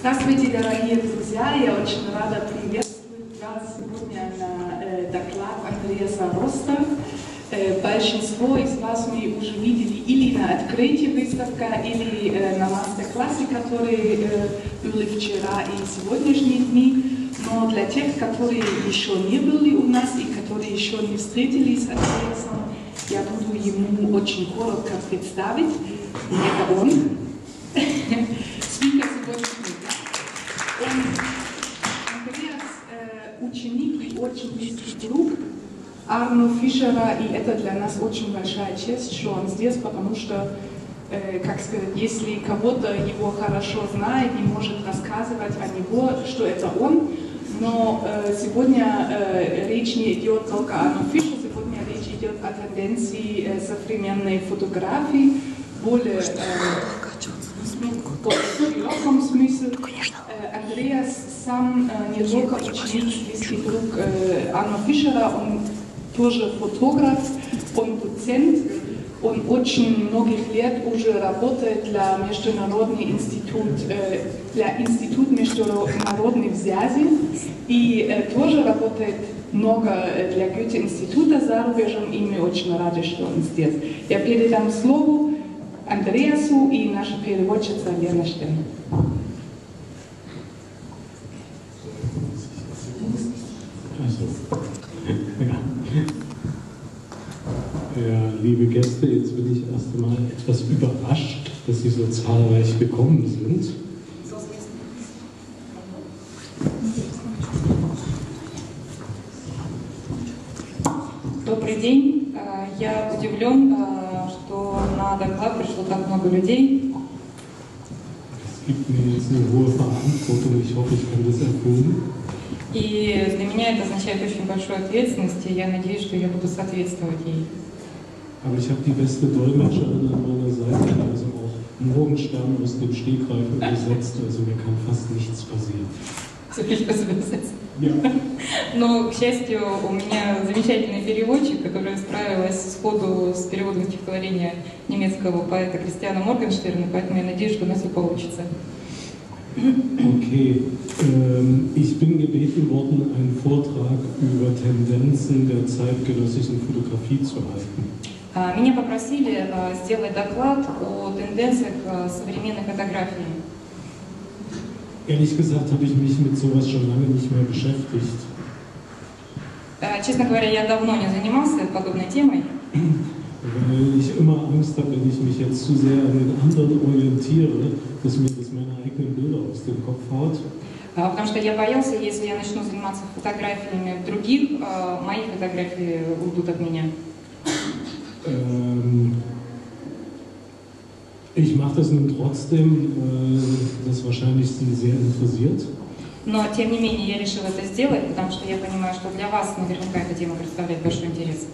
Здравствуйте, дорогие друзья! Я очень рада приветствовать вас сегодня на доклад Андреаса Роста. Большинство из вас мы уже видели или на открытии выставки, или на мастер-классе, которые были вчера и сегодняшние дни. Но для тех, которые еще не были у нас и которые еще не встретились с Андреасом, я буду ему очень коротко представить. Это он. Спикер сегодняшний. Андреас ученик и очень близкий друг Арно Фишера, и это для нас очень большая честь, что он здесь, потому что, как сказать, если кого-то его хорошо знает и может рассказывать о него, что это он, но сегодня речь не идет только о Арно Фишере, сегодня речь идет о тенденции современной фотографии, более в широком смысле. Андреас сам не только ученик, близкий друг Арно Фишера, он тоже фотограф, он доцент, он очень многих лет уже работает для Института международных связей и тоже работает много для Гёте-института за рубежом, и мы очень рады, что он здесь. Я передам слово Андреасу и наша переводчица Лена Штен. Ja, liebe Gäste, jetzt bin ich erst einmal etwas überrascht, dass Sie so zahlreich gekommen sind. Добрый день. Я удивлен, что на доклад пришло так много людей. Es gibt mir jetzt eine hohe Verantwortung, ich hoffe, ich kann das erfüllen. И для меня это означает очень большую ответственность, и я надеюсь, что я буду соответствовать ей. Aber ich habe die beste Dolmetscherin an meiner Seite, die also auch Morgenstern aus dem Stegreif übersetzt, also mir kann fast nichts passieren. Ja. Но, к счастью, у меня замечательный переводчик, который справилась сходу с переводом стихотворения немецкого поэта Кристиана Моргенштерна, поэтому я надеюсь, что у нас все получится. Okay, ich bin gebeten worden, einen Vortrag über Tendenzen der zeitgenössischen Fotografie zu halten. Меня попросили сделать доклад о тенденциях современной фотографии. Ehrlich gesagt habe ich mich mit sowas schon lange nicht mehr beschäftigt. Честно говоря, я давно не занимался подобной темой. Weil ich immer Angst habe, wenn ich mich jetzt zu sehr an den anderen orientiere, dass mir das meine eigenen Bilder aus dem Kopf haut. Потому что я боялся, если я начну заниматься фотографиями других, мои фотографии уйдут от меня. Ich mache das nun trotzdem, das wahrscheinlich Sie sehr interessiert. Но, тем не менее, я решила это сделать, потому что я понимаю, что для вас наверняка эта тема представляет большой интерес.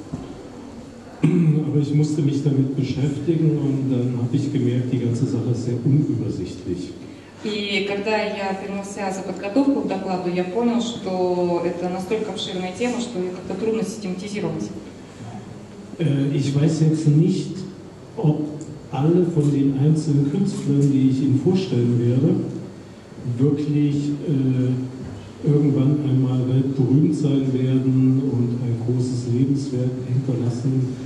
Aber ich musste mich damit beschäftigen und dann habe ich gemerkt, die ganze Sache ist sehr unübersichtlich. И когда я принялся за подготовку к докладу, я понял, что это настолько обширная тема, что ее как-то трудно систематизировать. Ich weiß jetzt nicht, ob alle von den einzelnen Künstlern, die ich Ihnen vorstellen werde, wirklich irgendwann einmal weltberühmt sein werden und ein großes Lebenswerk hinterlassen,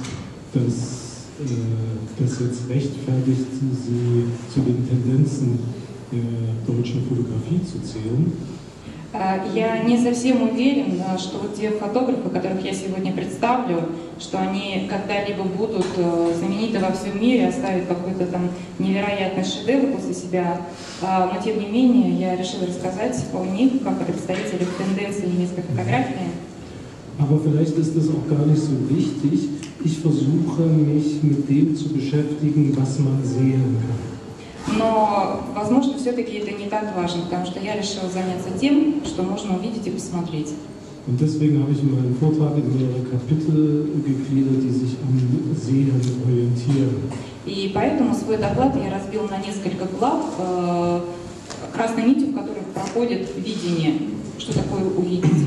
das jetzt rechtfertigt, sie zu den Tendenzen der deutschen Fotografie zu zählen. Я не совсем уверен, что вот те фотографы, которых я сегодня представлю, что они когда-либо будут знамениты во всем мире, оставят какой-то там невероятный шедевр после себя. Но тем не менее, я решила рассказать о них как о представителях тенденции немецкой фотографии. Aber vielleicht ist das auch gar nicht so wichtig. Ich versuche mich mit dem zu beschäftigen, was man sehen kann. Но, возможно, все-таки это не так важно, потому что я решила заняться тем, что можно увидеть и посмотреть. Und deswegen habe ich meinen Vortrag in mehrere Kapitel gegliedert, die sich am Sehen orientieren. И поэтому свой доклад я разбил на несколько глав, красной нитью, в которых проходит видение, что такое увидеть.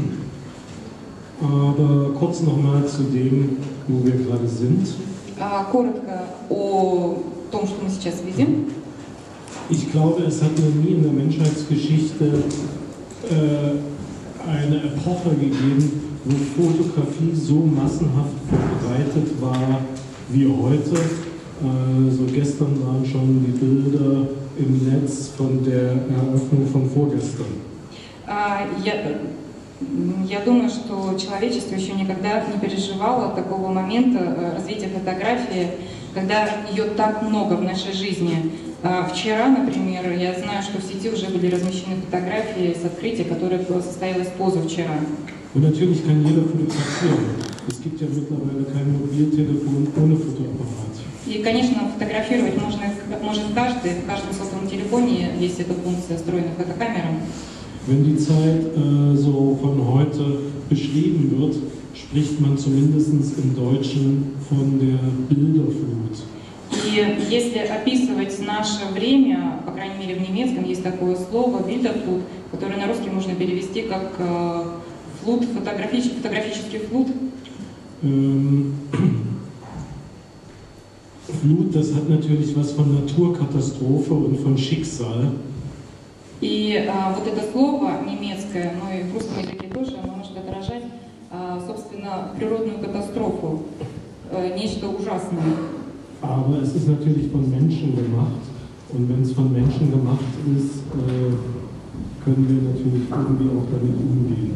Aber kurz nochmal zu dem, wo wir gerade sind. Коротко о том, что мы сейчас видим. Ich glaube, es hat noch nie in der Menschheitsgeschichte eine Epoche gegeben, wo Fotografie so massenhaft verbreitet war wie heute. Also gestern waren schon die Bilder im Netz von der Eröffnung von vorgestern. Я думаю, что человечество еще никогда не переживало такого момента развития фотографии, когда ее так много в нашей жизни. Вчера, например, я знаю, что в сети уже были размещены фотографии с открытия, которое состоялось позавчера. Und natürlich kann jeder fotografieren. Es gibt ja mittlerweile kein Mobiltelefon ohne Fotoapparat. И, конечно, фотографировать может каждый. В каждом сотовом телефоне есть эта функция, встроенная фотокамера. Wenn die Zeit so von heute beschrieben wird, spricht man zumindest im Deutschen von der Bilderflut. И если описывать наше время, по крайней мере в немецком есть такое слово «бильдерфлут», которое на русский можно перевести как флут, фотографический флут. Flut, das hat natürlich was von Naturkatastrophe und von Schicksal. И вот это слово немецкое, но и в русском языке тоже, оно может отражать, собственно, природную катастрофу, нечто ужасное. Aber es ist natürlich von Menschen gemacht. Und wenn es von Menschen gemacht ist, können wir natürlich irgendwie auch damit umgehen.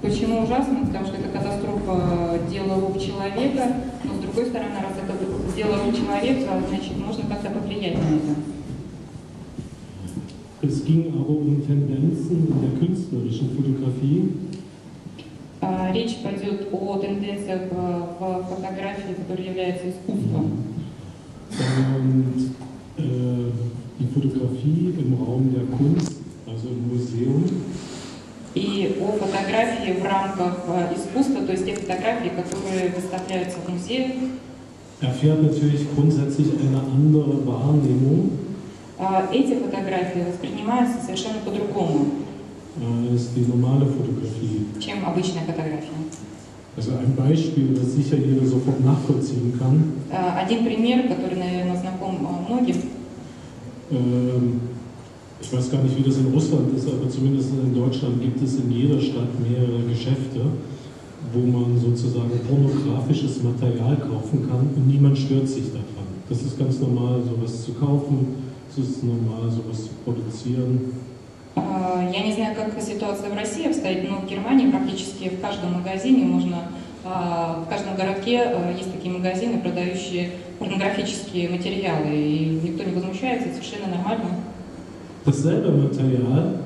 Почему ужасно? Потому что это катастрофа дело рук человека, но с другой стороны, раз это дело рук человека, значит, можно как-то повлиять на это. Es ging aber um Tendenzen in der künstlerischen Fotografie. Речь пойдет о тенденциях в фотографии, которые являются искусством. Und die Fotografie im Raum der Kunst, also im Museum. И о фотографии в рамках искусства, то есть те фотографии, которые выставляются в музеях. Erfährt natürlich grundsätzlich eine andere Wahrnehmung. Эти фотографии воспринимаются совершенно по-другому, чем обычная фотография. Also ein Beispiel, das sicher jeder sofort nachvollziehen kann. Один пример, который, наверное, знаком многим. Ich weiß gar nicht, wie das in Russland ist, aber zumindest in Deutschland gibt es in jeder Stadt mehrere Geschäfte, wo man sozusagen pornografisches Material kaufen kann und niemand stört sich daran. Das ist ganz normal, sowas zu kaufen. Es ist normal, sowas zu produzieren. Я не знаю, как ситуация в России обстоит, но в Германии практически в каждом магазине можно, в каждом городке есть такие магазины, продающие порнографические материалы, и никто не возмущается, совершенно нормально. Dasselbe Material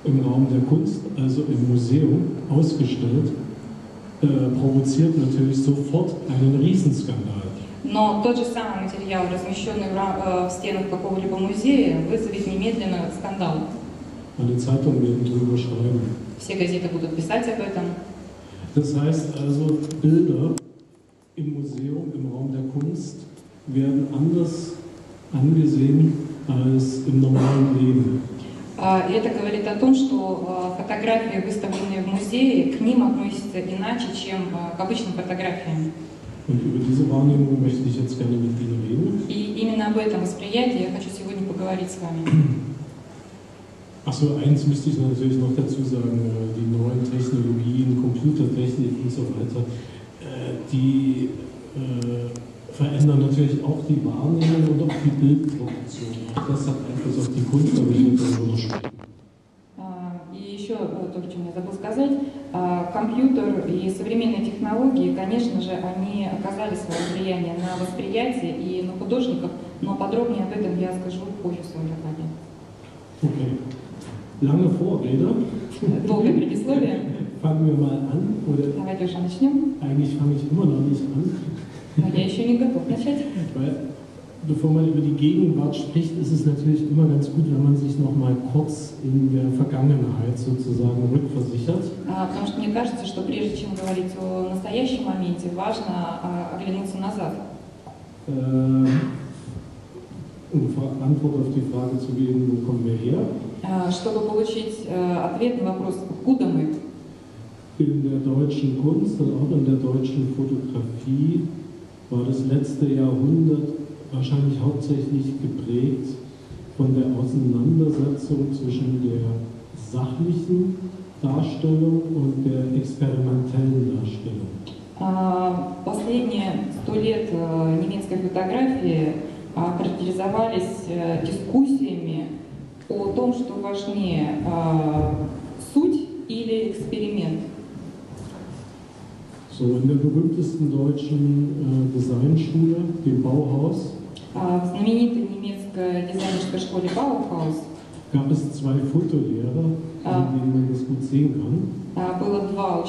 im Raum der Kunst, also im Museum, ausgestellt, provoziert natürlich sofort einen Riesenskandal. Но тот же самый материал, размещенный в стенах какого-либо музея, вызовет немедленно скандал. Alle Zeitungen werden darüber schreiben. Все газеты будут писать об этом. Das heißt also, Bilder im Museum, im Raum der Kunst, werden anders angesehen als im normalen Leben. И это говорит о том, что фотографии, выставленные в музее, к ним относятся иначе, чем к обычным фотографиям. Und über diese Wahrnehmung möchte ich jetzt gerne mit Ihnen reden. И именно об этом восприятии я хочу сегодня поговорить с вами. Achso, eins müsste ich natürlich noch dazu sagen, die neuen Technologien, Computertechnik und so weiter, die verändern natürlich auch die Wahrnehmung und auch die Bildproduktion. Auch das hat Einfluss auf die Kunst, aber ich würde darüber sprechen. И еще то, о чем я забыл сказать, компьютер и современные технологии, конечно же, они оказали свое влияние на восприятие и на художников, но подробнее об этом я скажу позже в своем докладе. Okay. Lange Vorrede. Долгое предисловие. Fangen wir mal an. Oder Давайте уже начнем. eigentlich fange ich immer noch nicht an. Но я еще не готов начать. Weil, bevor man über die Gegenwart spricht, ist es natürlich immer ganz gut, wenn man sich noch mal kurz in der Vergangenheit sozusagen rückversichert. Потому что мне кажется, что прежде чем говорить о настоящем моменте, важно оглянуться назад. Um Antwort auf die Frage zu geben, wo kommen wir her? Чтобы получить ответ на вопрос, откуда мы. In der deutschen Kunst und auch in der deutschen Fotografie war das letzte Jahrhundert wahrscheinlich hauptsächlich geprägt von der Auseinandersetzung zwischen der sachlichen Darstellung und der experimentellen Darstellung. Последние 100 лет немецкой фотографии характеризовались дискуссиями о том, что важнее суть или эксперимент. So, in der berühmtesten deutschen Designschule, dem Bauhaus, В знаменитой немецкой дизайнерской школе Bauhaus gab es zwei Fotolehrer, an denen man das gut sehen kann. было два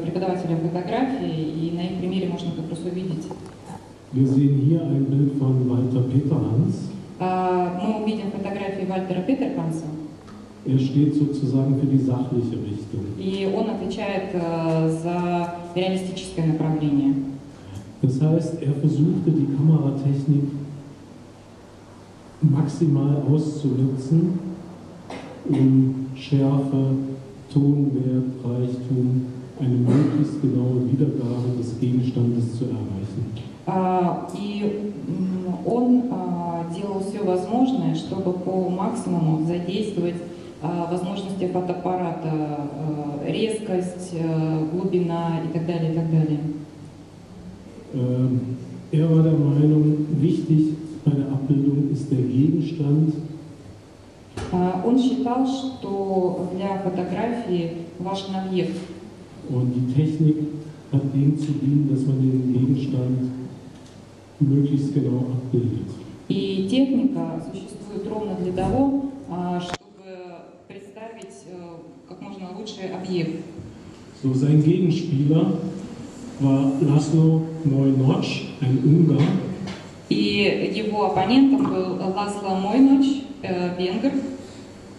преподавателя фотографии, и на их примере можно как раз увидеть. Wir sehen hier ein Bild von Walter Peterhans. Мы увидим фотографии Вальтера Петерханса. Er steht sozusagen für die sachliche Richtung. И он отвечает за реалистическое направление. Das heißt, er versuchte die Kameratechnik maximal auszunutzen, um Schärfe, Tonwert, Reichtum, eine möglichst genaue Wiedergabe des Gegenstandes zu erreichen. И он делал все возможное, чтобы по максимуму задействовать возможности фотоаппарата, резкость, глубина и так далее, и так далее. Er war der Meinung, wichtig bei der Abbildung ist der Gegenstand. Он считал, что для фотографии важен объект. Und die Technik hat dem zu dienen, dass man den Gegenstand möglichst genau abbildet. И техника существует ровно для того, чтобы представить как можно лучше объект. So, sein Gegenspieler war Laszlo Moly-Nagy, ein Ungar. И его оппонентом был László Moly-Nagy, венгр.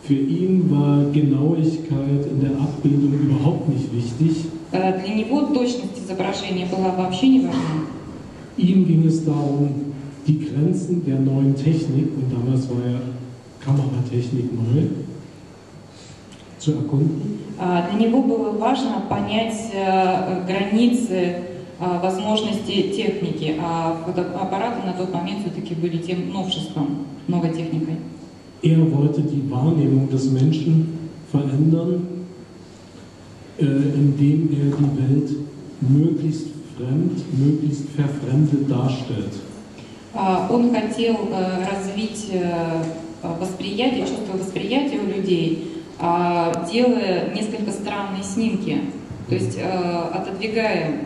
Für ihn war Genauigkeit in der Abbildung überhaupt nicht wichtig. Для него точность изображения была вообще не важна. Ihm ging es darum, die Grenzen der neuen Technik, und damals war ja Kameratechnik neu, zu erkunden. Для него было важно понять границы возможностей техники, а фотоаппараты на тот момент все-таки были тем новшеством, новой техникой. Er wollte die Wahrnehmung des Menschen verändern, indem er die Welt möglichst fremd, möglichst verfremdet darstellt. Он хотел развить восприятие, чувство восприятия у людей, делая несколько странные снимки, то есть отодвигая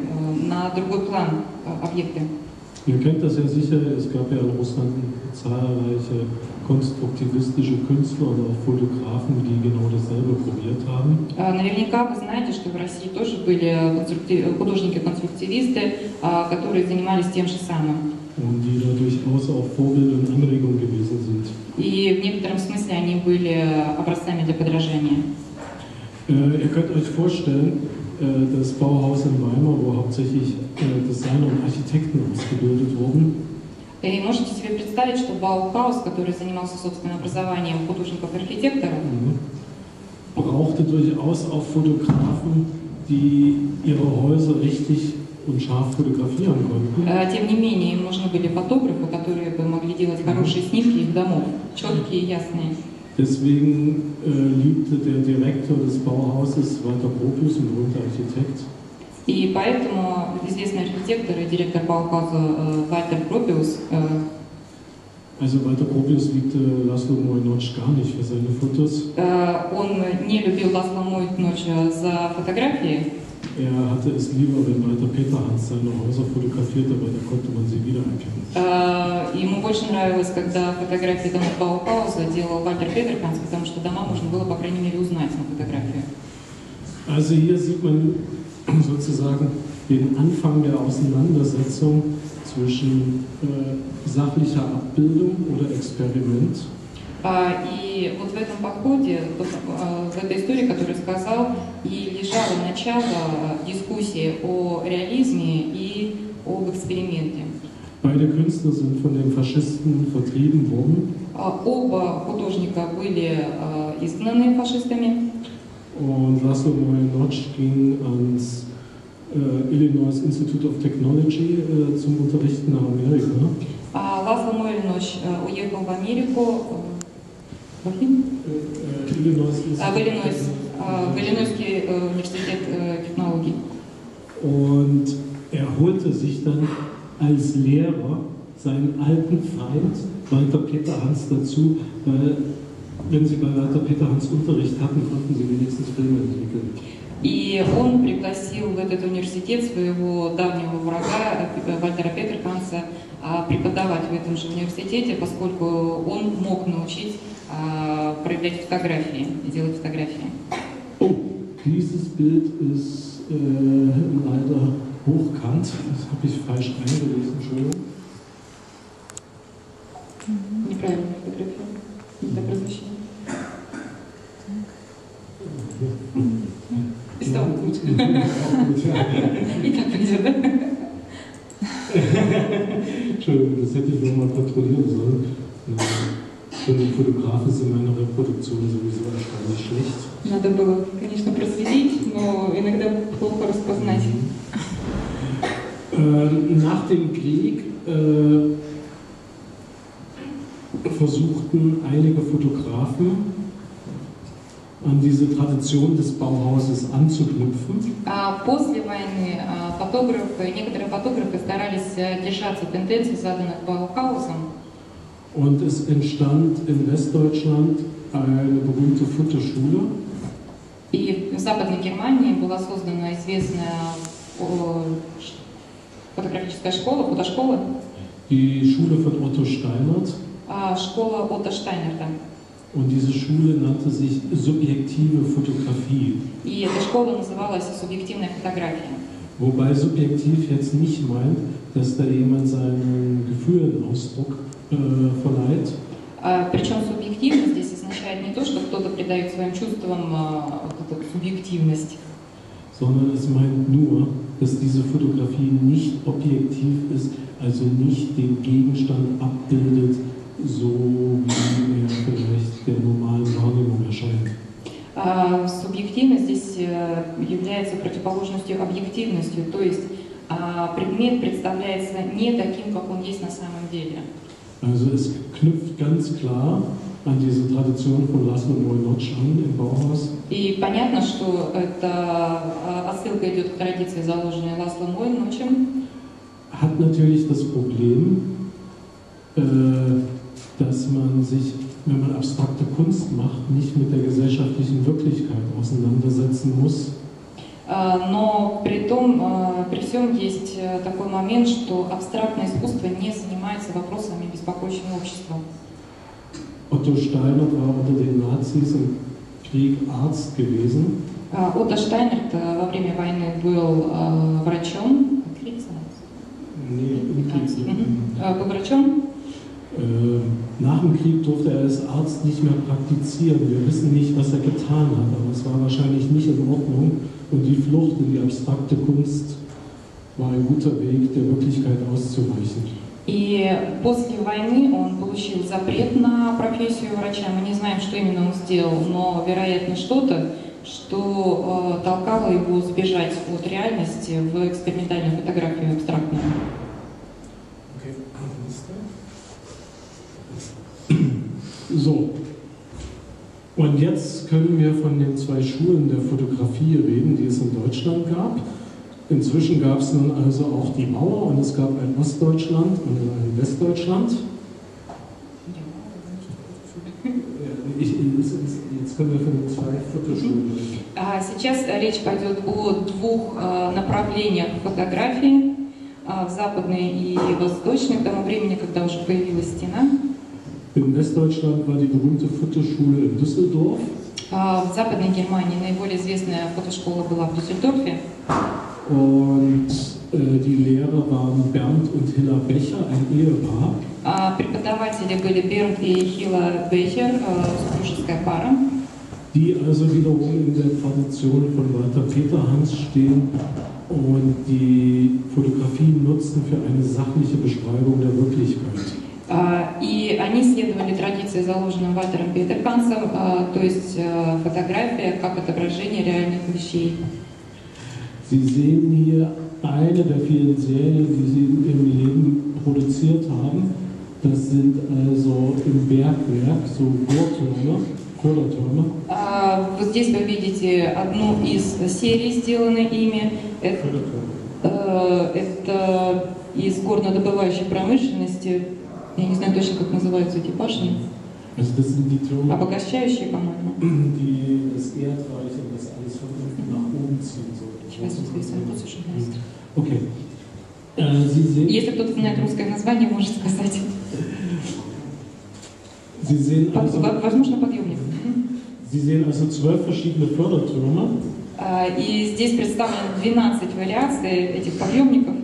на другой план объекты. Ihr kennt das ja sicher, es gab ja in Russland zahlreiche konstruktivistische Künstler und auch Fotografen, die genau dasselbe probiert haben. Наверняка вы знаете, что в России тоже были художники-конструктивисты, которые занимались тем же самым. Und die da durchaus auch Vorbild und Anregung gewesen sind. И в некотором смысле они были образцами для подражания. Ihr könnt euch vorstellen, das Bauhaus in Weimar, wo hauptsächlich Designer und Architekten ausgebildet wurden. И можете себе представить, что Баухаус, который занимался собственным образованием художников-архитекторов, brauchte durchaus auch Fotografen, die ihre Häuser richtig und scharf fotografieren konnten. тем не менее, им нужны были фотографы, которые бы могли делать хорошие снимки их домов, четкие и ясные. Deswegen liebte der Direktor des Bauhauses, Walter Gropius, ein berühmter Architekt. И поэтому известный архитектор и директор Баухауза Вальтер Гропиус, Also Walter Gropius liebte Laszlo Moly-Nagy gar nicht für seine Fotos. он не любил László Moly-Nagy за фотографии. Er hatte es lieber, wenn Walter Peterhans seine Häuser fotografierte, weil da konnte man sie wiedererkennen. Ему больше нравилось, когда фотографии домов Баухауза делал Вальтер Петерханс, потому что дома можно было, по крайней мере, узнать на фотографии. Also hier sieht man sozusagen den Anfang der Auseinandersetzung zwischen sachlicher Abbildung oder Experiment. И вот в этом подходе, в этой истории, которую я сказал, и лежало начало дискуссии о реализме и об эксперименте. Beide Künstler sind von den Faschisten vertrieben worden. Оба художника были изгнаны фашистами. Und Laszlo Moly-Nagy ging ans Illinois Institute of Technology zum Unterrichten nach Amerika. László Moly-Nagy уехал в Америку В Иллинойский университет технологий. Und er holte sich dann als Lehrer seinen alten Feind Walter Peterhans dazu, weil wenn sie bei Walter Peterhans Unterricht hatten, konnten sie wenigstens Filme entwickeln. И он пригласил в этот университет своего давнего врага Вальтера Петерханса преподавать в этом же университете, поскольку он мог научить проявлять фотографии, делать фотографии. Oh, dieses Bild ist leider hochkant, das habe ich falsch eingelesen, Entschuldigung. Неправильная фотография, недобросовещение. Ist auch gut. И так пойдет, да? Entschuldigung, das hätte ich nochmal kontrollieren sollen. Fotografen sind in meiner Reproduktion sowieso erstaunlich schlecht. Надо было, конечно, проследить, но иногда плохо распознать. Nach dem Krieg versuchten einige Fotografen an diese Tradition des Bauhauses anzuknüpfen. После войны некоторые фотографы старались держаться тенденций, заданных Баухаусом. Und es entstand in Westdeutschland eine berühmte Fotoschule. И в Западной Германии была создана известная фотографическая школа, фотошкола. Die Schule von Otto Steinert. Школа Отто Штайнерта. Und diese Schule nannte sich subjektive Fotografie. И эта школа называлась субъективная фотография. Wobei subjektiv jetzt nicht meint, dass da jemand seinen Gefühlen Ausdruck verleiht. Причем субъективность здесь означает не то, что кто-то придает своим чувствам субъективность. Sondern es meint nur, dass diese Fotografie nicht objektiv ist, also nicht den Gegenstand abbildet, so wie er vielleicht der normalen Wahrnehmung erscheint. Субъективность здесь является противоположностью объективностью, то есть предмет представляется не таким, как он есть на самом деле. Also es knüpft ganz klar an diese Tradition von Laszlo Moholy-Nagy an im Bauhaus. И понятно, что это отсылка идет к традиции, заложенной Laszlo Moholy-Nagyем. Hat natürlich das Problem, dass man sich, wenn man abstrakte Kunst macht, nicht mit der gesellschaftlichen Wirklichkeit auseinandersetzen muss. Но при всем есть такой момент, что абстрактное искусство не занимается вопросами, беспокоящими общество. Otto Steinert war unter den Nazis im Krieg Arzt gewesen. Отто Штайнерт во время войны был врачом. Был врачом. Nach dem Krieg durfte er als Arzt nicht mehr praktizieren. Wir wissen nicht, was er getan hat, aber es war wahrscheinlich nicht in Ordnung. Und die Flucht in die abstrakte Kunst war ein guter Weg, der Wirklichkeit auszuweichen. И после войны он получил запрет на профессию врача. Мы не знаем, что именно он сделал, но, вероятно, что-то, что толкало его сбежать от реальности в экспериментальную фотографию абстрактную. So, und jetzt können wir von den zwei Schulen der Fotografie reden, die es in Deutschland gab. Inzwischen gab es nun also auch die Mauer und es gab ein Ostdeutschland und ein Westdeutschland. Jetzt können wir von den zwei Fotoschulen reden. Сейчас речь пойдет о двух направлениях фотографии, в западной и восточной, к тому времени, когда уже появилась стена. In Westdeutschland war die berühmte Fotoschule in Düsseldorf. В Западной Германии наиболее известная фотошкола была в Дюссельдорфе. Und die Lehrer waren Bernd und Hilla Becher, ein Ehepaar. Преподаватели были Бернд и Хилла Бехер, супружеская пара. Die also wiederum in der Tradition von Walter Peterhans stehen und die Fotografie nutzen für eine sachliche Beschreibung der Wirklichkeit. И они следовали традиции, заложенным Вальтером Петерхансом, то есть фотография как отображение реальных вещей. Sie sehen hier eine der vielen Serien, die sie im Leben produziert haben, Das sind also im Bergwerk so Bohrtürme. Вот здесь вы видите одну из серий, сделанной ими. Это из горнодобывающей промышленности. Я не знаю точно, как называются эти башни. Also das sind die Türme, Обогащающие, по-моему. die das Erdreich und das alles von unten nach oben ziehen. So. Ich weiß nicht, wie es in Russisch heißt. Okay. Sie sehen, Если кто-то знает русское название, может сказать. Sie sehen also, Возможно, подъемник. Sie sehen also 12 verschiedene Fördertürme. И здесь представлены 12 вариаций этих подъемников.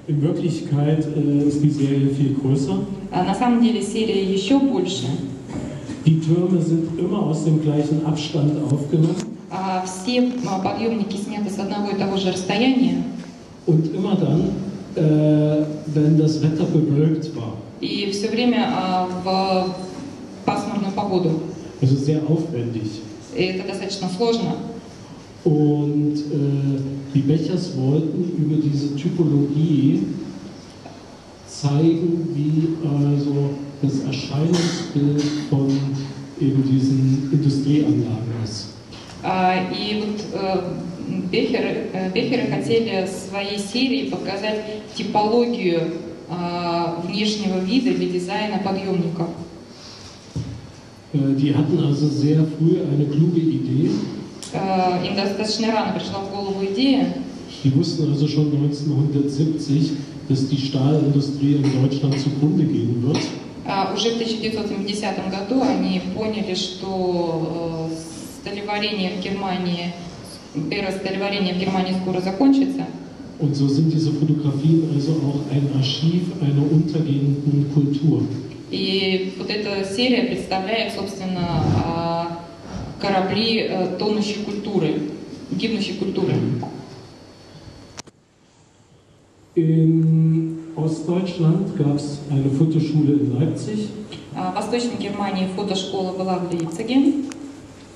In Wirklichkeit ist die Serie viel größer. На самом деле серия еще больше. Die Türme sind immer aus dem gleichen Abstand aufgenommen. Все подъемники сняты с одного и того же расстояния. Und immer dann, wenn das Wetter bewölkt war. И все время в пасмурную погоду. Also sehr aufwendig. И это достаточно сложно. Und die Bechers wollten über diese Typologie zeigen, wie also das Erscheinungsbild von eben diesen Industrieanlagen ist. И вот Бехеры хотели своей серии показать типологию внешнего вида или дизайна подъемников. Die hatten also sehr früh eine kluge Idee. Им достаточно рано пришла в голову идея. Die wussten also schon 1970, dass die Stahlindustrie in Deutschland zugrunde gehen wird. Уже в 1970 году они поняли, что сталеварение в Германии, эра сталеварения в Германии скоро закончится. Und so sind diese Fotografien also auch ein Archiv einer untergehenden Kultur. И вот эта серия представляет, собственно, корабли тонущей культуры, гибнущей культуры. In Ostdeutschland gab es eine Fotoschule in Leipzig. В Восточной Германии фотошкола была в Лейпциге.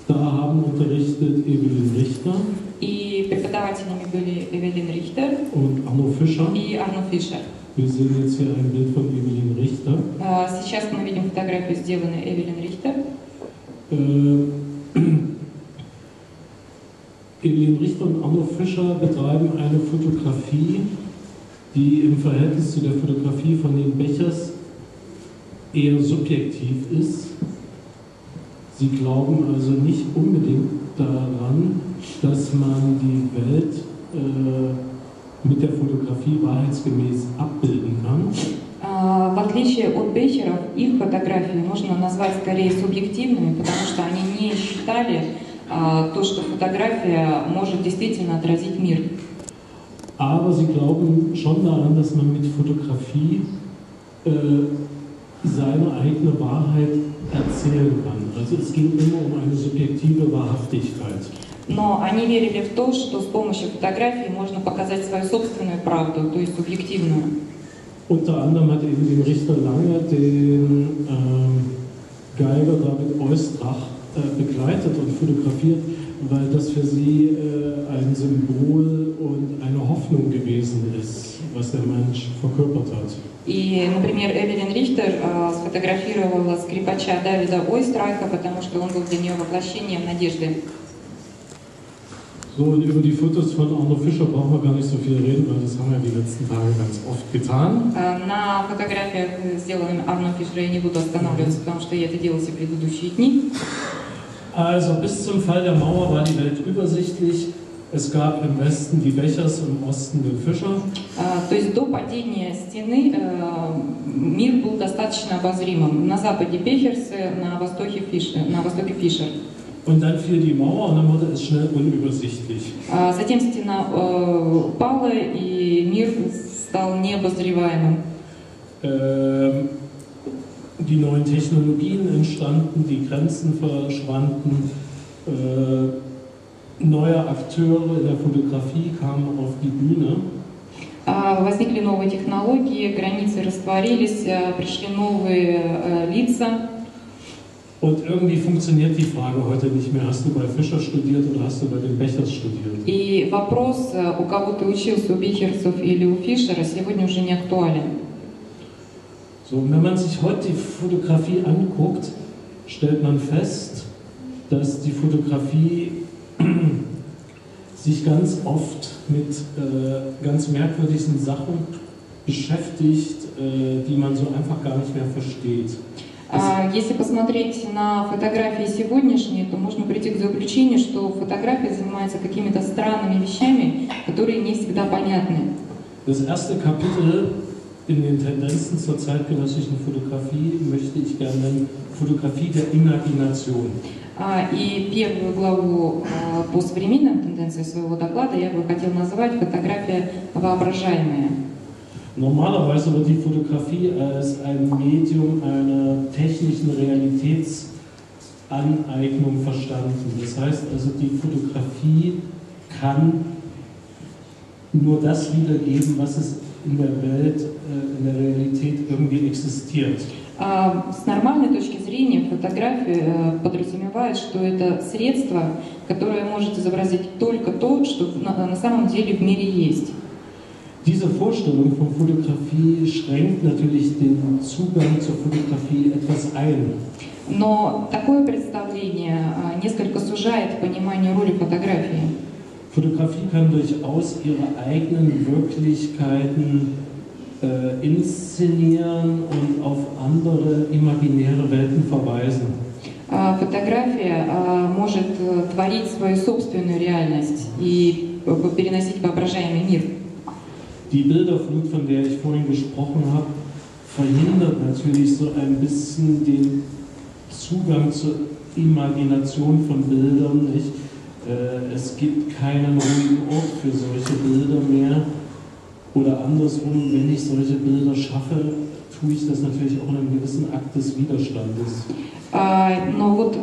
Da haben unterrichtet Evelyn Richter И преподавателями были Эвелин Рихтер und Arno Fischer. и Арно Фишер. Wir sehen jetzt hier ein Bild von Evelyn Richter. Сейчас мы видим фотографию, сделанную Эвелин Рихтер. Evelyn Richter und Arno Fischer betreiben eine Fotografie, die im Verhältnis zu der Fotografie von den Bechers eher subjektiv ist. Sie glauben also nicht unbedingt daran, dass man die Welt mit der Fotografie wahrheitsgemäß abbilden kann. В отличие от Бехеров, их фотографии можно назвать скорее субъективными, потому что они не считали то, что фотография может действительно отразить мир. Aber sie glauben schon daran, dass man mit Fotografie seine eigene Wahrheit erzählen kann. Also es ging immer um eine subjektive Wahrhaftigkeit. Но они верили в то, что с помощью фотографии можно показать свою собственную правду, то есть субъективную. Unter anderem hat eben den Richter Lange den Geiger David Oistrach begleitet und fotografiert, weil das für sie ein Symbol und eine Hoffnung gewesen ist, was der Mensch verkörpert hat. И, например, Эвелин Рихтер сфотографировала скрипача Давида Ойстраха, потому что он был для нее воплощением надежды. So, und über die Fotos von Arno Fischer brauchen wir gar nicht so viel reden, weil das haben wir die letzten Tage ganz oft getan. На фотографиях, сделанных Арно Фишера, я не буду останавливаться, потому что я это делала все предыдущие дни. Also bis zum Fall der Mauer war die Welt übersichtlich. Es gab im Westen die Bechers, im Osten den Fischer. То есть до падения стены мир был достаточно обозримым. На западе Бехерсы, на востоке Фишер. Und dann fiel die Mauer und dann wurde es schnell unübersichtlich. Затем стена пала, и мир стал необозреваемым. Die neuen Technologien entstanden, die Grenzen verschwanden, neue Akteure in der Fotografie kamen auf die Bühne. Возникли новые технологии, границы растворились, пришли новые лица. Und irgendwie funktioniert die Frage heute nicht mehr. Hast du bei Fischer studiert oder hast du bei den Bechers studiert? И вопрос, у кого ты учился, у Бехерсов или у Фишера, сегодня уже не актуален. So, und wenn man sich heute die Fotografie anguckt, stellt man fest, dass die Fotografie sich ganz oft mit ganz merkwürdigen Sachen beschäftigt, die man so einfach gar nicht mehr versteht. Если посмотреть на фотографии сегодняшние, то можно прийти к заключению, что фотография занимается какими-то странными вещами, которые не всегда понятны. Das erste Kapitel in den Tendenzen zur zeitgenössischen Fotografie möchte ich gerne nennen, Fotografie der Imagination. И первую главу по современным тенденциям своего доклада я бы хотел назвать «Фотография воображаемая». Normalerweise wird die Fotografie als ein Medium einer technischen Realitätsaneignung verstanden. Das heißt also, die Fotografie kann nur das wiedergeben, was es in der Welt, in der Realität irgendwie existiert. С нормальной точки зрения фотография подразумевает, что это средство, которое может изобразить только то, что на самом деле в мире есть. Diese Vorstellung von Fotografie schränkt natürlich den Zugang zur Fotografie etwas ein. Но такое представление несколько сужает понимание роли фотографии. Fotografie kann durchaus ihre eigenen Wirklichkeiten inszenieren und auf andere imaginäre Welten verweisen. Фотография может творить свою собственную реальность и переносить воображаемый мир. Die Bilderflut, von der ich vorhin gesprochen habe, verhindert natürlich so ein bisschen den Zugang zur Imagination von Bildern. Nicht? Es gibt keinen ruhigen Ort für solche Bilder mehr. Oder andersrum, wenn ich solche Bilder schaffe, tue ich das natürlich auch in einem gewissen Akt des Widerstandes. Но вот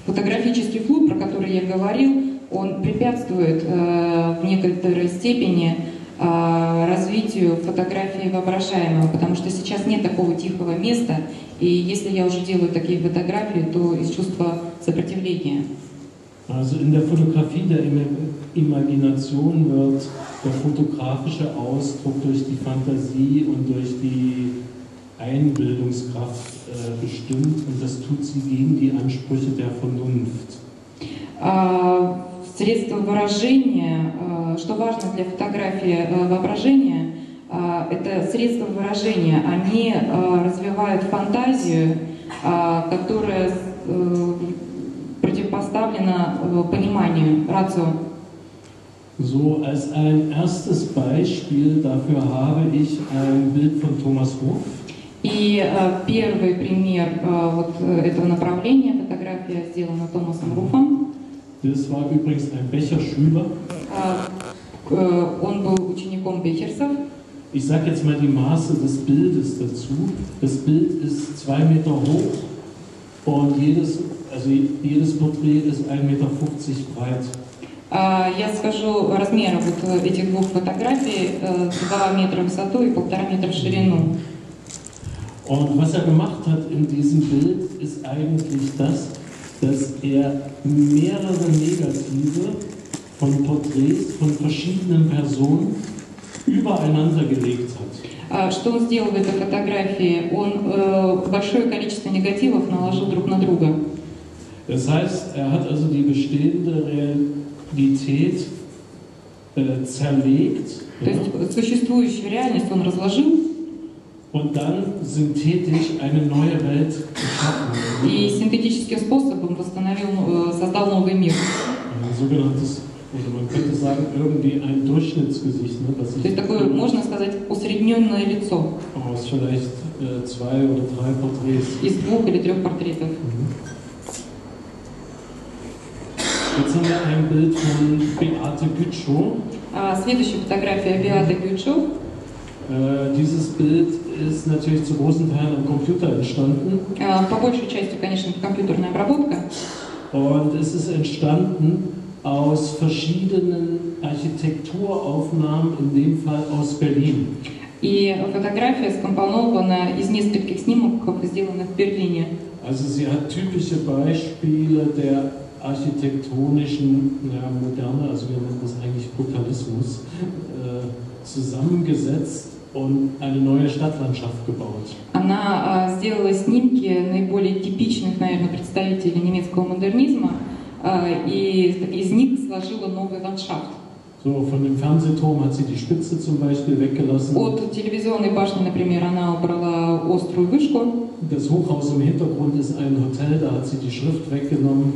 фотографический флут, про который я говорил, он препятствует в некоторой степени развитию фотографии воображаемого, потому что сейчас нет такого тихого места, и если я уже делаю такие фотографии, то из чувства сопротивления. Also in der Fotografie der Imagination wird der fotografische Ausdruck durch die Fantasie und durch die Einbildungskraft bestimmt, und das tut sie gegen die Ansprüche der Vernunft. Средство выражения, что важно для фотографии воображения, это средства выражения. Они развивают фантазию, которая противопоставлена пониманию, рацио. So, als ein erstes Beispiel dafür habe ich ein Bild von Thomas Ruff. И первый пример вот этого направления, фотография сделана Томасом Руффом. Das war übrigens ein Becher-Schüler. Он был учеником Бехерсов. Ich sage jetzt mal die Maße des Bildes dazu. Das Bild ist 2 Meter hoch und jedes Porträt ist 1,50 Meter breit. Я скажу размеры вот этих двух фотографий: 2 метра в высоту и 1,5 метра в ширину. Und was gemacht hat in diesem Bild ist eigentlich das, dass mehrere Negative von Porträts von verschiedenen Personen übereinander gelegt hat. Что он сделал в этой фотографии? Он большое количество негативов наложил друг на друга. Das heißt, hat also die bestehende Realität zerlegt. То есть существующую реальность он разложил. Und dann synthetisch eine neue Welt geschaffen. И синтетическим способом создал новый мир. Ein sogenanntes, oder man könnte sagen, irgendwie ein Durchschnittsgesicht, ne, was То есть такое, можно сказать, усредненное лицо. Aus vielleicht 2 oder 3 Porträts. Из 2 или 3 портретов. Jetzt haben wir ein Bild von Beate Gütschow. Следующая фотография Beate Gütschow. Dieses Bild ist natürlich zu großen Teilen am Computer entstanden. По большей части, конечно, компьютерная обработка. Und es ist entstanden aus verschiedenen Architekturaufnahmen, in dem Fall aus Berlin. И фотография скомпонована из нескольких снимков, сделанных в Берлине. Also sie hat typische Beispiele der architektonischen Moderne, also wir nennen das eigentlich Brutalismus, zusammengesetzt und eine neue Stadtlandschaft gebaut. Она сделала снимки наиболее типичных, наверное, представителей немецкого модернизма, и из них сложила новый ландшафт. So, von dem Fernsehturm hat sie die Spitze zum Beispiel weggelassen. От телевизионной башни, например, она убрала острую вышку. Das Hochhaus im Hintergrund ist ein Hotel, da hat sie die Schrift weggenommen.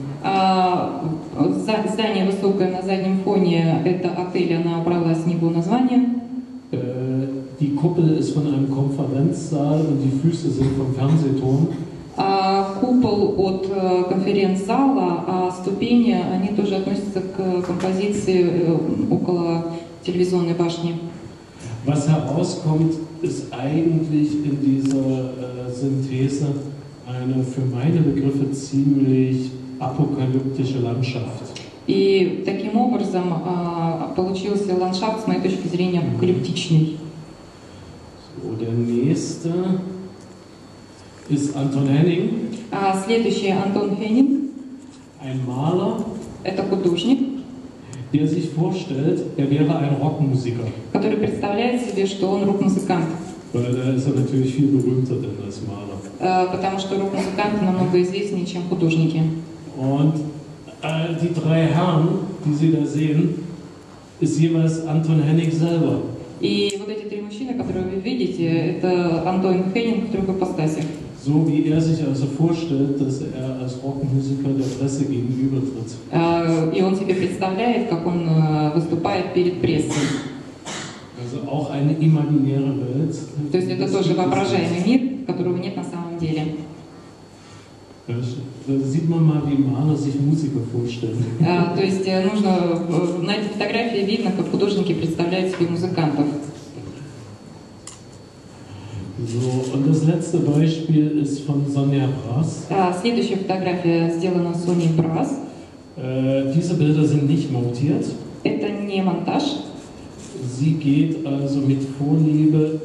Здание высокое на заднем фоне, это отель, она убрала с него название. Die Kuppel ist von einem Konferenzsaal und die Füße sind vom Fernsehturm. Купол от конференц-зала, а ступени, они тоже относятся к композиции около телевизионной башни. Was herauskommt, ist eigentlich in dieser Synthese eine für meine Begriffe ziemlich apokalyptische Landschaft. И таким образом получился ландшафт, с моей точки зрения, апокалиптичный. So, der nächste ist Anton Henning. Следующий Антон Хеннинг. Ein Maler, Это художник, der sich vorstellt, er wäre ein Rockmusiker. который представляет себе, что он рок-музыкант. Weil da ist er natürlich viel berühmter denn als Maler. Потому что рок-музыканты намного известнее, чем художники. Und die drei Herren, die Sie da sehen, ist jeweils Anton Henning selber. И вот эти три мужчины, которые вы видите, это Антон Хеннинг в трех ипостасях. So wie er sich also vorstellt, dass er als Rockmusiker der Presse gegenübertritt. И он себе представляет, как он выступает перед прессой. Also auch eine imaginäre Welt. То есть это тоже воображаемый мир, которого нет на самом деле. Da sieht man mal, wie Maler sich Musiker vorstellen. То есть нужно, на этой фотографии видно, как художники представляют себе музыкантов. So, und das letzte Beispiel ist von Sonja Brass. Следующая фотография сделана Соней Брас. Diese Bilder sind nicht montiert. Это не монтаж. Sie geht also mit Vorliebe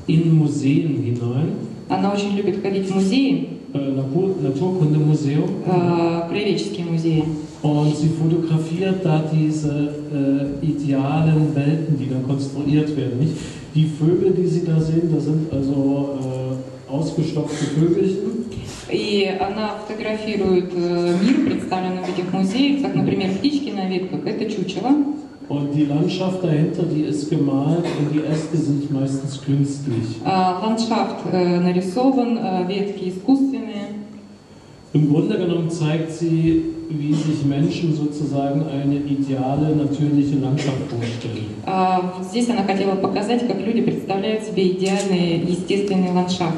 in Museen hinein. Она очень любит ходить в музеи, Naturkundemuseum. краеведческие музеи. Und sie fotografiert da diese idealen Welten, die dann konstruiert werden. Nicht? Die Vögel, die Sie da sehen, das sind also ausgestopfte Vögelchen. И она фотографирует мир, представленный в этих музеях, как, например, птички на ветках, это чучело. Und die Landschaft dahinter, die ist gemalt und die Äste sind meistens künstlich. Ландшафт нарисован, ветки искусственные. Im Grunde genommen zeigt sie, wie sich Menschen sozusagen eine ideale, natürliche Landschaft vorstellen. Здесь она хотела показать, как люди представляют себе идеальный естественный ландшафт,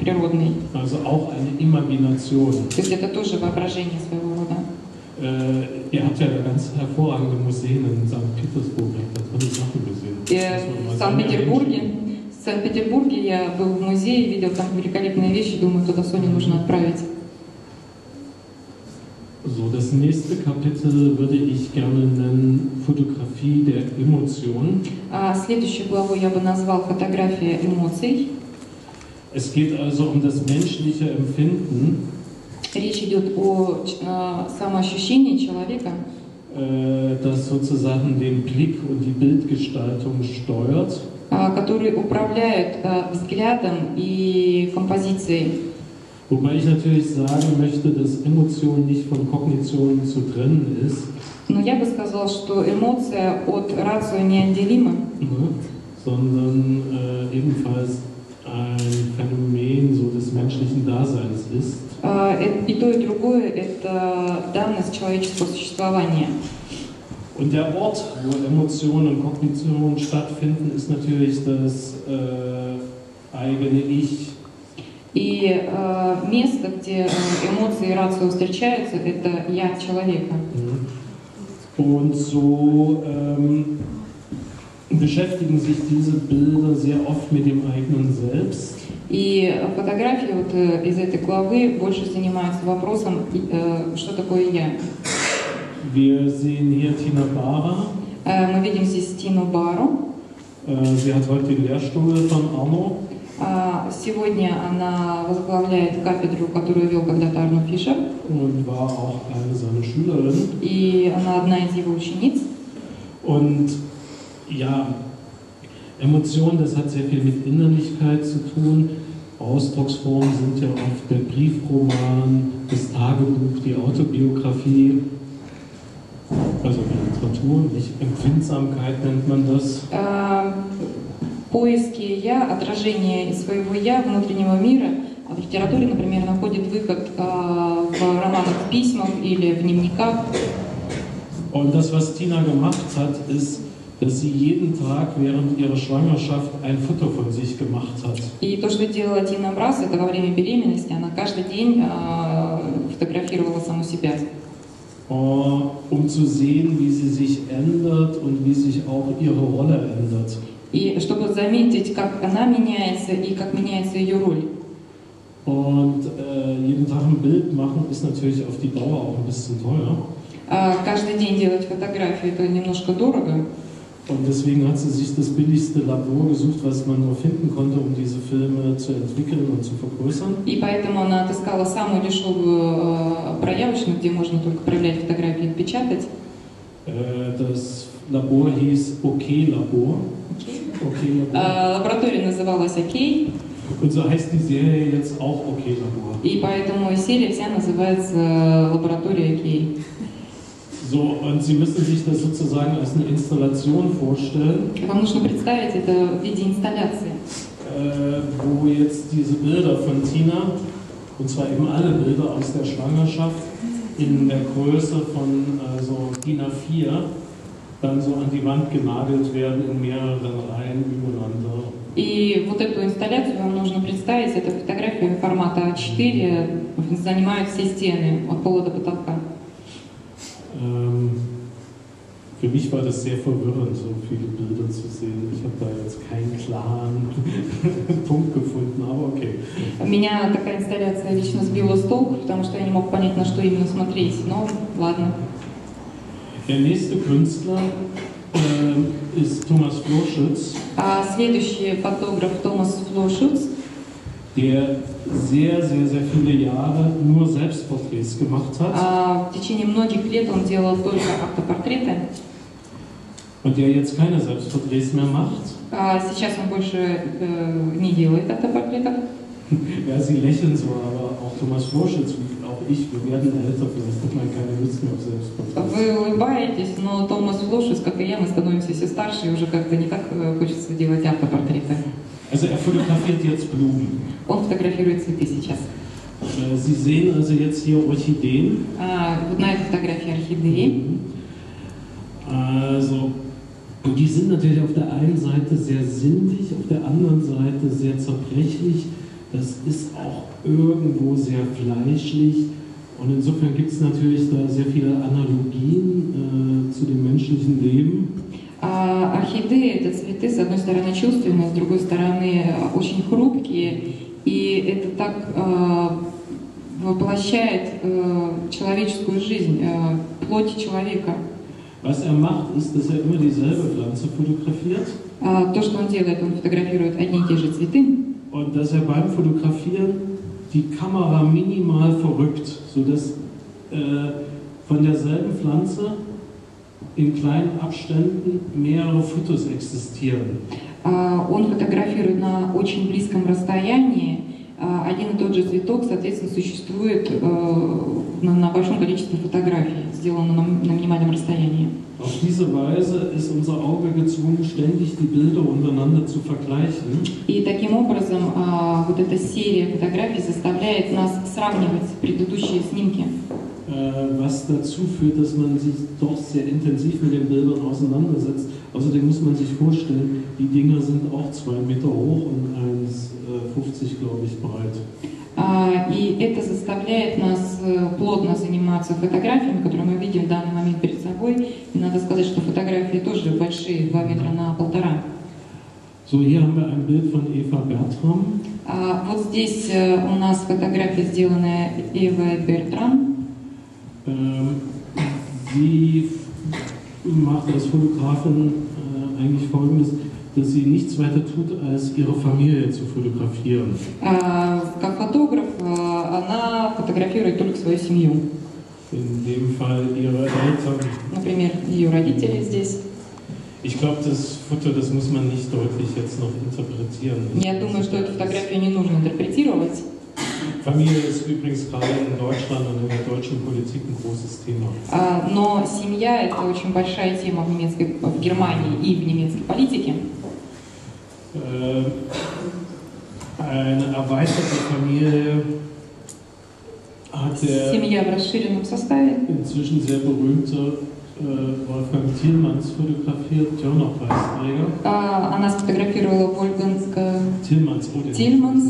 природный. Also auch eine Imagination. То есть это тоже воображение своего рода. Ihr habt ja ganz hervorragende Museen in St. Petersburg, ich habe da tolle Sachen gesehen. В Санкт-Петербурге я был в музее, видел там великолепные вещи, думаю, туда Соню нужно отправить. So, das nächste Kapitel würde ich gerne nennen Fotografie der Emotionen. Следующую главу я бы назвал «Фотография эмоций». Es geht also um das menschliche Empfinden. Речь идет о самоощущении человека, das sozusagen den Blick und die Bildgestaltung steuert. который управляет взглядом и композицией. Wobei ich natürlich sagen möchte, dass Emotion nicht von Kognition zu trennen ist. Но я бы сказал, что эмоция от рацио неотделима. Sondern ebenfalls ein Phänomen so des menschlichen Daseins ist. И то, и другое – это данность человеческого существования. Und der Ort, wo Emotionen und Kognition stattfinden, ist natürlich das eigene Ich. И место, где эмоции и рацио встречаются, это «я» человека. Und so beschäftigen sich diese Bilder sehr oft mit dem eigenen Selbst. И фотографии вот из этой главы больше занимаются вопросом, что такое «я». Wir sehen hier Tina Bara. Мы видим здесь Тину Бару. Sie hat heute den Lehrstuhl von Arno. Сегодня она возглавляет кафедру, которую вел когда-то Арно Фишер. Und war auch eine seiner Schülerin. И она одна из его учениц. Und ja, Emotionen, das hat sehr viel mit Innerlichkeit zu tun. Ausdrucksformen sind ja oft der Briefroman, das Tagebuch, die Autobiografie, also die Literatur, nicht Empfindsamkeit nennt man das. Поиски «я», отражение своего «я», внутреннего мира в литературе, например, находит выход в романах, в письмах или в дневниках. Und das, was Tina gemacht hat, ist, dass sie jeden Tag während ihrer Schwangerschaft ein Foto von sich gemacht hat. И то, что делала Тина Брас, это во время беременности, она каждый день фотографировала саму себя. Um zu sehen, wie sie sich ändert und wie sich auch ihre Rolle ändert. И чтобы заметить, как она меняется и как меняется ее роль. Und jeden Tag ein Bild machen ist natürlich auf die Dauer auch ein bisschen teuer. Каждый день делать фотографии это немножко дорого. Und deswegen hat sie sich das billigste Labor gesucht, was man nur finden konnte, um diese Filme zu entwickeln und zu vergrößern. И поэтому она отыскала самую дешевую проявочную, где можно только проявлять фотографии и печатать. Das Labor hieß OK-Labor. Лаборатория называлась «Окей». Und so heißt die Serie jetzt auch OK-Labor. И поэтому серия вся называется «Лаборатория Окей». So, und Sie müssen sich das sozusagen als eine Installation vorstellen. Вам нужно представить это в виде инсталляции. Wo jetzt diese Bilder von Tina, und zwar eben alle Bilder aus der Schwangerschaft, in der Größe von so DIN A4, dann so an die Wand genagelt werden in mehreren Reihen übereinander. И вот эту инсталляцию вам нужно представить, это фотографии формата А4, занимают все стены от пола до потолка. Für mich war das sehr verwirrend, so viele Bilder zu sehen. Ich habe da jetzt keinen klaren Punkt gefunden, aber okay. Меня такая инсталляция лично сбила с толку, потому что я не мог понять, на что именно смотреть, но ладно. Der nächste Künstler ist Thomas Floschütz. Следующий фотограф Томас Флошюц, der sehr, sehr, sehr viele Jahre nur Selbstporträts gemacht hat. В течение многих лет он делал только автопортреты. Und der jetzt keine Selbstporträts mehr macht. Сейчас он больше не делает автопортретов. Ja, Sie lächeln so, aber auch Thomas Floschütz, auch ich, wir werden älter, vielleicht hat man keine Lust mehr auf Selbstporträts. Вы улыбаетесь, но Томас Флошюц, как и я, мы становимся все старше, и уже как-то не так хочется делать автопортреты. Also er fotografiert jetzt Blumen. Он фотографирует цветы сейчас. Sie sehen also jetzt hier Orchideen. Вот на этой фотографии орхидеи. Also, und die sind natürlich auf der einen Seite sehr sinnlich, auf der anderen Seite sehr zerbrechlich. Das ist auch irgendwo sehr fleischlich. Und insofern gibt es natürlich da sehr viele Analogien zu dem menschlichen Leben. Орхидеи – это цветы, с одной стороны чувственные, с другой стороны очень хрупкие, и это так воплощает человеческую жизнь, плоть человека. Was macht, ist, dass immer dieselbe Pflanze fotografiert. То, что он делает, он фотографирует одни и те же цветы. Und dass beim Fotografieren die Kamera minimal verrückt, sodass von derselben Pflanze in kleinen Abständen mehrere Fotos existieren. Он фотографирует на очень близком расстоянии. Один и тот же цветок, соответственно, существует на большом количестве фотографий, сделанных на минимальном расстоянии. Auf diese Weise ist unser Auge gezwungen, ständig die Bilder untereinander zu vergleichen. И таким образом вот эта серия фотографий заставляет нас сравнивать предыдущие снимки. Was dazu führt, dass man sich doch sehr intensiv mit den Bildern auseinandersetzt. Außerdem muss man sich vorstellen, die Dinger sind auch 2 Meter hoch und 1,50 glaube ich breit. И это заставляет нас плотно заниматься фотографиями, которые мы видим в данный момент перед собой. И надо сказать, что фотографии тоже большие, 2 метра на 1,5. So, hier haben wir ein Bild von Eva Bertram. Вот здесь у нас фотография, сделанная Эвой Бертрам. Sie macht als Fotografin eigentlich Folgendes, dass sie nichts weiter tut, als ihre Familie zu fotografieren. Как фотограф, она фотографирует только свою семью. In dem Fall ihre Eltern. Например, ее родители здесь. Ich glaube, das Foto, das muss man nicht deutlich jetzt noch interpretieren. Я думаю, что эту фотографию не нужно интерпретировать. Familie ist übrigens gerade in Deutschland und in der deutschen Politik ein großes Thema. Но семья – это очень большая тема в Германии и в немецкой политике. Eine erweiterte Familie hat der Семья в расширенном составе. inzwischen sehr berühmte Wolfgang Tillmans fotografiert, Turner-Preisträger. Она сфотографировала Вольфганг Tillmans, Tillmans.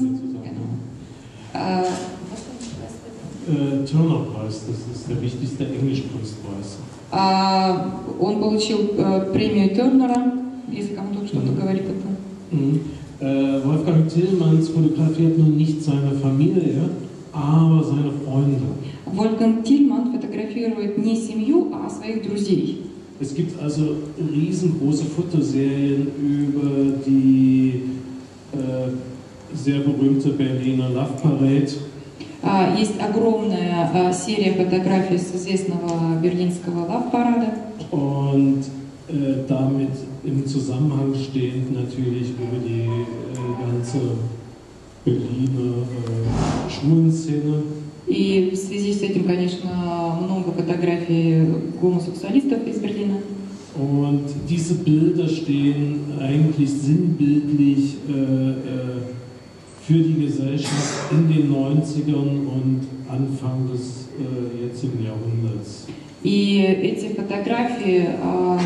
Turner-Preis, das ist der wichtigste Englischkunstpreis. Он получил премию Тернера, если кому-то что-то говорит это. Wolfgang Tillmans fotografiert nun nicht seine Familie, aber seine Freunde. Вольфганг Тильман фотографирует не семью, а своих друзей. Es gibt also riesengroße Fotoserien über die sehr berühmte Berliner Love Parade. Есть огромная серия фотографий с известного берлинского Love-парада. Und damit im Zusammenhang stehend natürlich über die ganze Berliner Schwulenszene. И в связи с этим, конечно, много фотографий гомосексуалистов из Берлина. Und diese Bilder stehen eigentlich sinnbildlich für die Gesellschaft in den 90ern und Anfang des jetzigen Jahrhunderts. И эти фотографии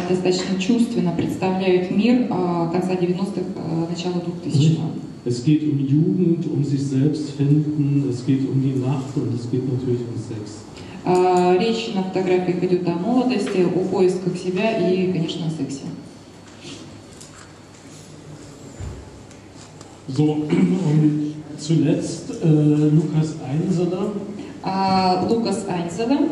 достаточно чувственно представляют мир конца 90-х, начала 2000-х. Es geht um Jugend, um sich selbst finden, es geht um die Nacht und es geht natürlich um Sex. Речь на фотографиях идет о молодости, о поисках себя и, конечно, о сексе. So, und zuletzt Lukas Einseler. Лукас Айнзеле,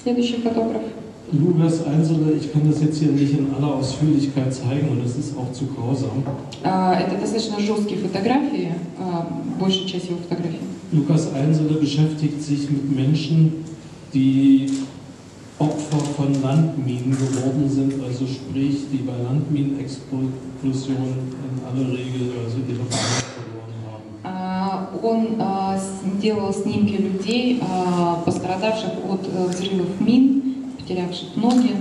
следующий фотограф. Lukas Einseler, ich kann das jetzt hier nicht in aller Ausführlichkeit zeigen und das ist auch zu grausam. Это достаточно жесткие фотографии, большая часть его фотографий. Lukas Einseler beschäftigt sich mit Menschen, die Opfer von Landminen geworden sind, also sprich, die bei Landminenexplosionen in aller Regel also ihre Beine verloren haben. Он делал снимки людей, пострадавших от взрывов мин, потерявших ноги.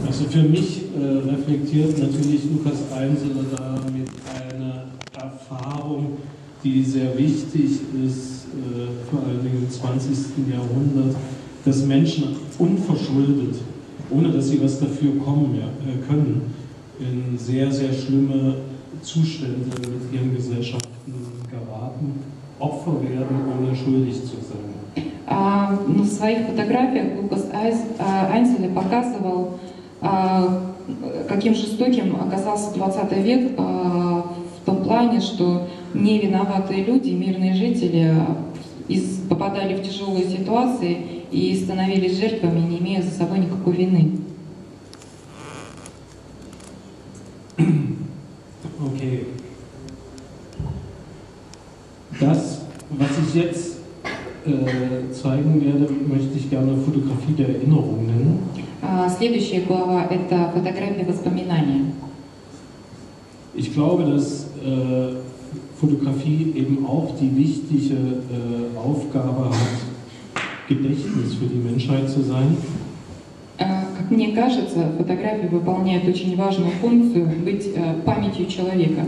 Also für mich reflektiert natürlich Lukas Einseler damit eine Erfahrung, die sehr wichtig ist, vor allen Dingen im 20. Jahrhundert, dass Menschen unverschuldet, ohne dass sie was dafür können, in sehr, sehr schlimme Zustände mit ihren Gesellschaften geraten, Opfer werden, ohne schuldig zu sein. В своих фотографиях Лукас Айнзеле показывал, каким жестоким оказался 20 век в том плане, что невиноватые люди, мирные жители, попадали в тяжелые ситуации и становились жертвами, не имея за собой никакой вины. Okay. Das, was ich jetzt zeigen werde, möchte ich gerne Fotografie der Erinnerung nennen. Следующая глава – это фотография воспоминания. Ich glaube, dass Fotografie eben auch die wichtige Aufgabe hat, Gedächtnis für die Menschheit zu sein. Как мне кажется, фотография выполняет очень важную функцию – быть памятью человека.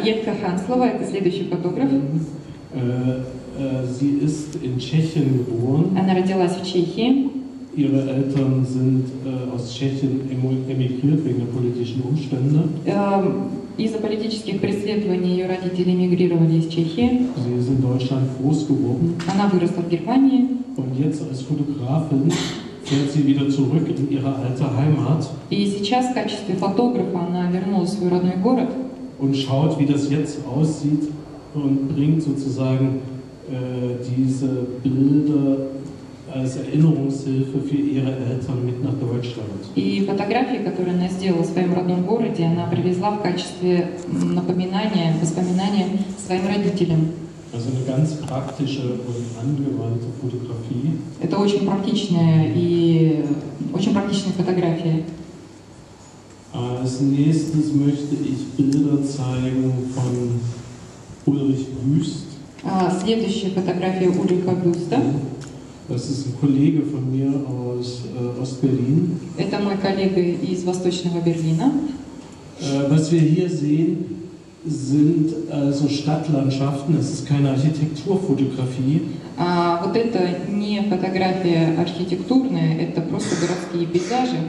Едка Ханслова – это следующий фотограф. Sie ist in Tschechien geboren. Она родилась в Чехии. Ihre Eltern sind aus Tschechien emigriert wegen der politischen Umstände. Из-за политических преследований ее родители эмигрировали из Чехии. Sie ist in Deutschland groß geworden. Она выросла в Германии. Und jetzt als Fotografin fährt sie wieder zurück in ihre alte Heimat. И сейчас в качестве фотографа она вернулась в свой родной город. Und schaut, wie das jetzt aussieht und bringt sozusagen diese Bilder als Erinnerungshilfe für ihre Eltern mit nach Deutschland. И фотографии, которые она сделала в своем родном городе, она привезла в качестве напоминания, воспоминания своим родителям. Also eine ganz praktische und angewandte Fotografie. Это очень практичная и очень практичная фотография. Als nächstes möchte ich Bilder zeigen von Ulrich Wüst. Следующая фотография Ульриха Бюста. Das ist ein Kollege von mir aus Ostberlin. Это мой коллега из Восточного Берлина. Was wir hier sehen, sind also Stadtlandschaften. Es ist keine Architekturfotografie. Вот это не фотография архитектурная, это просто городские пейзажи.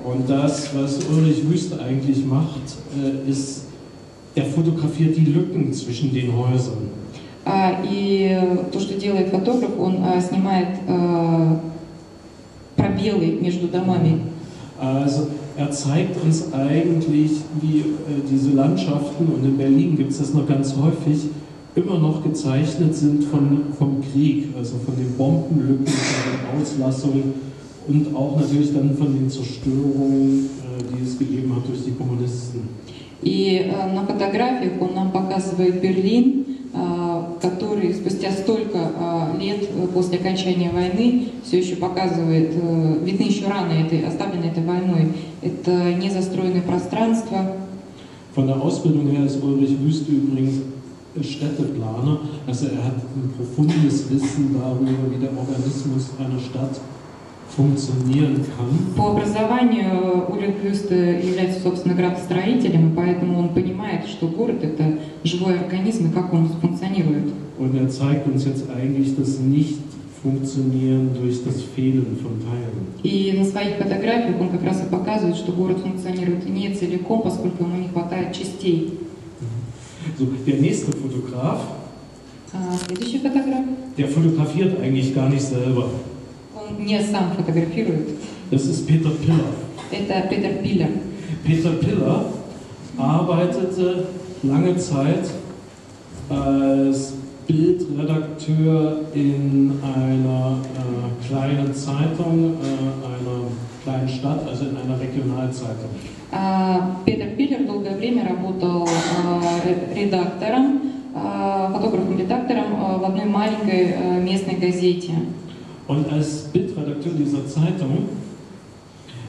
Und das, was Ulrich Wüst eigentlich macht, ist, er fotografiert die Lücken zwischen den Häusern. И то, что делает фотограф, он снимает пробелы между домами. Also er zeigt uns eigentlich, wie diese Landschaften, und in Berlin gibt es das noch ganz häufig, immer noch gezeichnet sind vom Krieg, also von den Bombenlücken, von den Auslassungen und auch natürlich dann von den Zerstörungen, die es gegeben hat durch die Kommunisten. И на фотографиях он нам показывает Берлин, который спустя столько лет после окончания войны все еще показывает, видны еще раны оставленные этой войной. Это незастроенное пространство. Von der Ausbildung her ist Ulrich Wüst übrigens Städteplaner, also er hat ein profundes Wissen darüber, wie der Organismus einer Stadt funktionieren kann. По образованию Ульрих Бюст является, собственно, градостроителем, и поэтому он понимает, что город — это живой организм и как он функционирует. Und er zeigt uns jetzt eigentlich das Nicht-Funktionieren durch das Fehlen von Teilen. И на своих фотографиях он как раз и показывает, что город функционирует не целиком, поскольку ему не хватает частей. So, der nächste Fotograf, Следующий фотограф. der fotografiert eigentlich gar nicht selber. Он не сам фотографирует. Das ist Peter Piller. Это Петер Пиллер. Peter Piller arbeitete lange Zeit als Bildredakteur in einer kleinen Zeitung, einer kleinen Stadt, also in einer Regionalzeitung. Петер Пиллер долгое время работал редактором, фотографом-редактором в одной маленькой местной газете. Und als Bildredakteur dieser Zeitung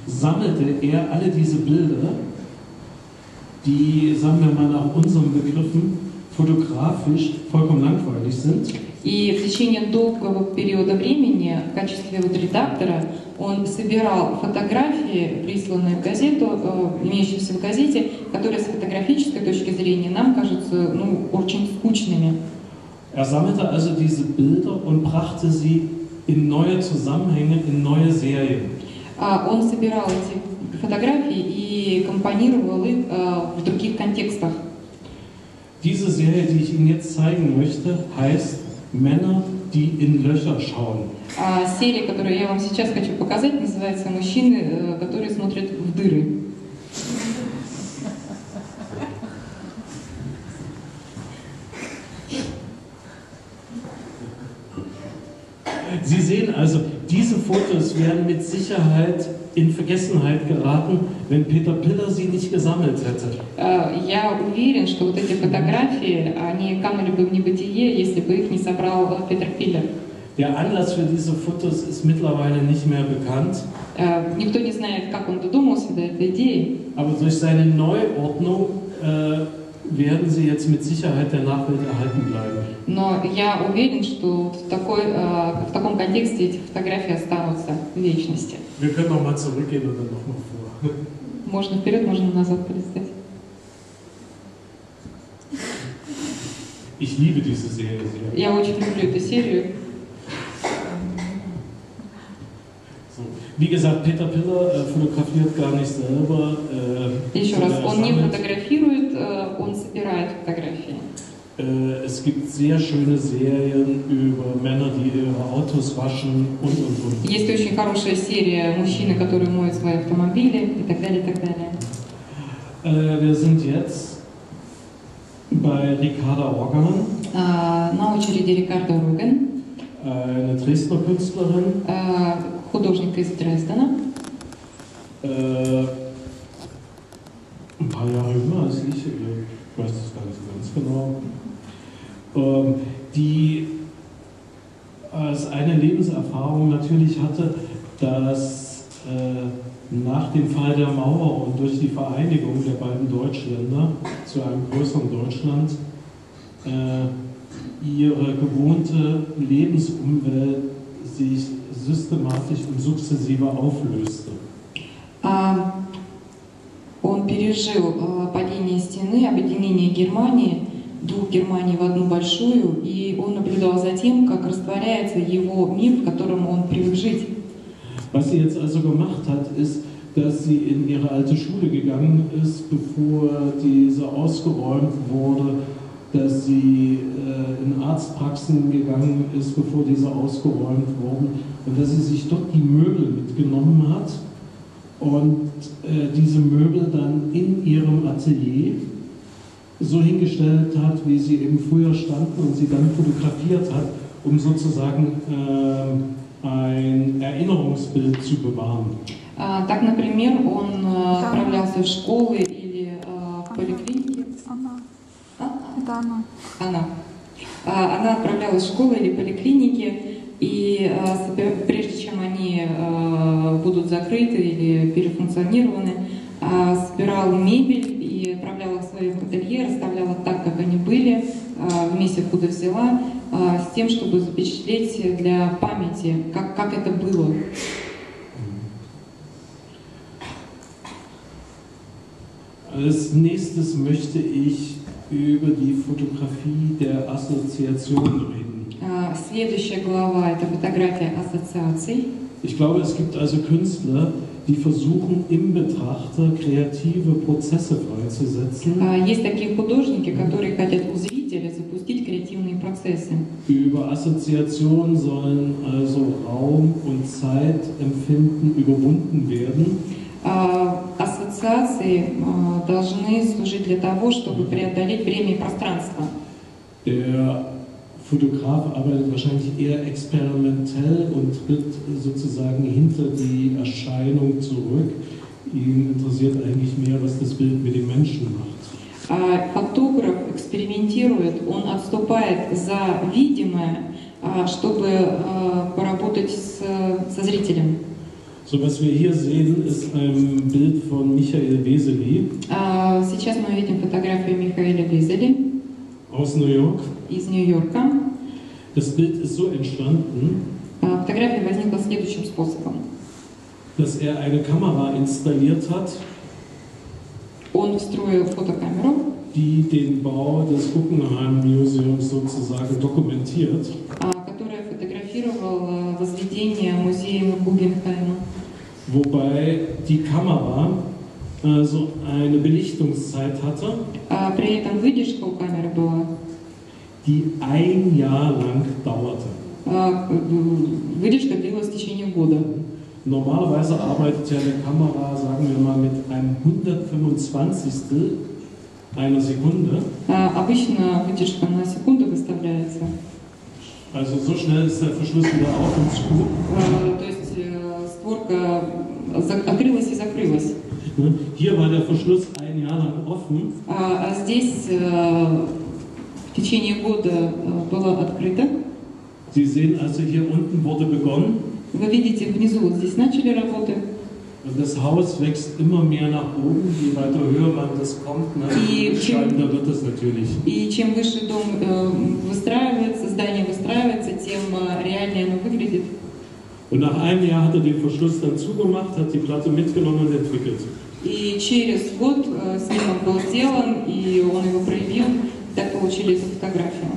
sammelte er alle diese Bilder, die, sagen wir mal nach unseren Begriffen, fotografisch vollkommen langweilig sind. И в течение долгого периода времени в качестве редактора он собирал фотографии, присланные в газету, имеющиеся в газете, которые с фотографической точки зрения нам кажутся очень скучными. Er sammelte also diese Bilder und brachte sie in neue Zusammenhänge, in neue Serien. Он собирал эти фотографии и компонировал их в других контекстах. Diese Serie, die ich Ihnen jetzt zeigen möchte, heißt Männer, die in Löcher schauen. Серия, которую я вам сейчас хочу показать, называется «Мужчины, которые смотрят в дыры». Sie sehen also, diese Fotos werden mit Sicherheit in Vergessenheit geraten, wenn Peter Piller sie nicht gesammelt hätte. Я уверен, что вот эти фотографии, они канули бы в небытие, если бы их не собрал Петер Пиллер. Der Anlass für diese Fotos ist mittlerweile nicht mehr bekannt. Никто не знает, как он додумался до этой идеи. Aber durch seine Neuordnung werden sie jetzt mit Sicherheit der Nachwelt erhalten bleiben. Но я уверен, что в таком контексте эти фотографии останутся в вечности. Wir können noch mal zurückgehen und dann noch mal vor. Можно вперед, можно назад полистать. Ich liebe diese Serie sehr. Я очень люблю эту серию. So. Wie gesagt, Peter Piller fotografiert gar nicht selber. Еще раз, он не фотографирует, он собирает фотографии. Es gibt sehr schöne Serien über Männer, die ihre Autos waschen und. Есть очень хорошая серия «Мужчины, которые моют свои автомобили» и так далее, и так далее. Wir sind jetzt bei Ricarda Organ. На очереди Рикардо Руген, Eine Dresdner Künstlerin. художник из Дрездена. Ein paar Jahre jünger als ich weiß das gar nicht so ganz genau. die als eine Lebenserfahrung natürlich hatte, dass nach dem Fall der Mauer und durch die Vereinigung der beiden Deutschländer zu einem größeren Deutschland ihre gewohnte Lebensumwelt sich systematisch und sukzessive auflöste. Он пережил падение стены, объединение Германии, двух Германий в одну большую, и он наблюдал за тем, как растворяется его мир, в котором он привык жить. Was sie jetzt also gemacht hat, ist, dass sie in ihre alte Schule gegangen ist, bevor diese ausgeräumt wurde, dass sie in Arztpraxen gegangen ist, bevor diese ausgeräumt wurden, und dass sie sich dort die Möbel mitgenommen hat und diese Möbel dann in ihrem Atelier so hingestellt hat, wie sie eben früher standen, und sie dann fotografiert hat, um sozusagen ein Erinnerungsbild zu bewahren. Так, например, он отправлялся в школы или в поликлиники. Она отправлялась в школы или поликлиники, и прежде чем они будут закрыты или перефункционированы, собирала мебель и отправляла их в свои ателье, расставляла так, как они были, вместе откуда взяла, с тем, чтобы запечатлеть для памяти, как это было. Als nächstes möchte ich über die Fotografie der Assoziation reden. Следующая глава – это фотография ассоциаций. Ich glaube, es gibt also Künstler, die versuchen, im Betrachter kreative Prozesse freizusetzen. Есть такие художники, которые хотят у зрителя запустить креативные процессы. Über Assoziation sollen also Raum und Zeitempfinden überwunden werden. Ассоциации должны служить для того, чтобы преодолеть время и пространство. Der Fotograf arbeitet wahrscheinlich eher experimentell und tritt sozusagen hinter die Erscheinung zurück. Ihn interessiert eigentlich mehr, was das Bild mit dem Menschen macht. Фотограф экспериментирует, он отступает за видимое, чтобы поработать со зрителем. So, was wir hier sehen, ist ein Bild von Michael Vesely. Сейчас мы видим фотографию Михаэля Везели Aus New York. Из Нью-Йорка. Das Bild ist so entstanden, Фотография возникла следующим способом. dass er eine Kamera installiert hat, Он встроил фотокамеру, die den Bau des Guggenheim Museums sozusagen dokumentiert. которая фотографировала возведение музея Гугенхайма. Wobei die Kamera so eine Belichtungszeit hatte, При этом выдержка у камеры была, die ein Jahr lang dauerte. Выдержка длилась в течение года. Normalerweise arbeitet ja eine Kamera, sagen wir mal, mit einem 125. einer Sekunde. Обычно выдержка на секунду выставляется. Also so schnell ist der Verschluss wieder auf und zu. То есть створка открылась и закрылась. Hier war der Verschluss ein Jahr lang offen. А здесь в течение года было открыто. Sie sehen also, hier unten wurde begonnen. Вы видите, внизу вот здесь начали работы. Und das Haus wächst immer mehr nach oben, je weiter höher man das kommt, entscheidender wird es natürlich. И чем выше дом выстраивается, здание выстраивается, тем реальнее оно выглядит. Und nach einem Jahr hat er den Verschluss dann zugemacht, hat die Platte mitgenommen und entwickelt. И через год снимок был сделан, и он его проявил, так получили эту фотографию.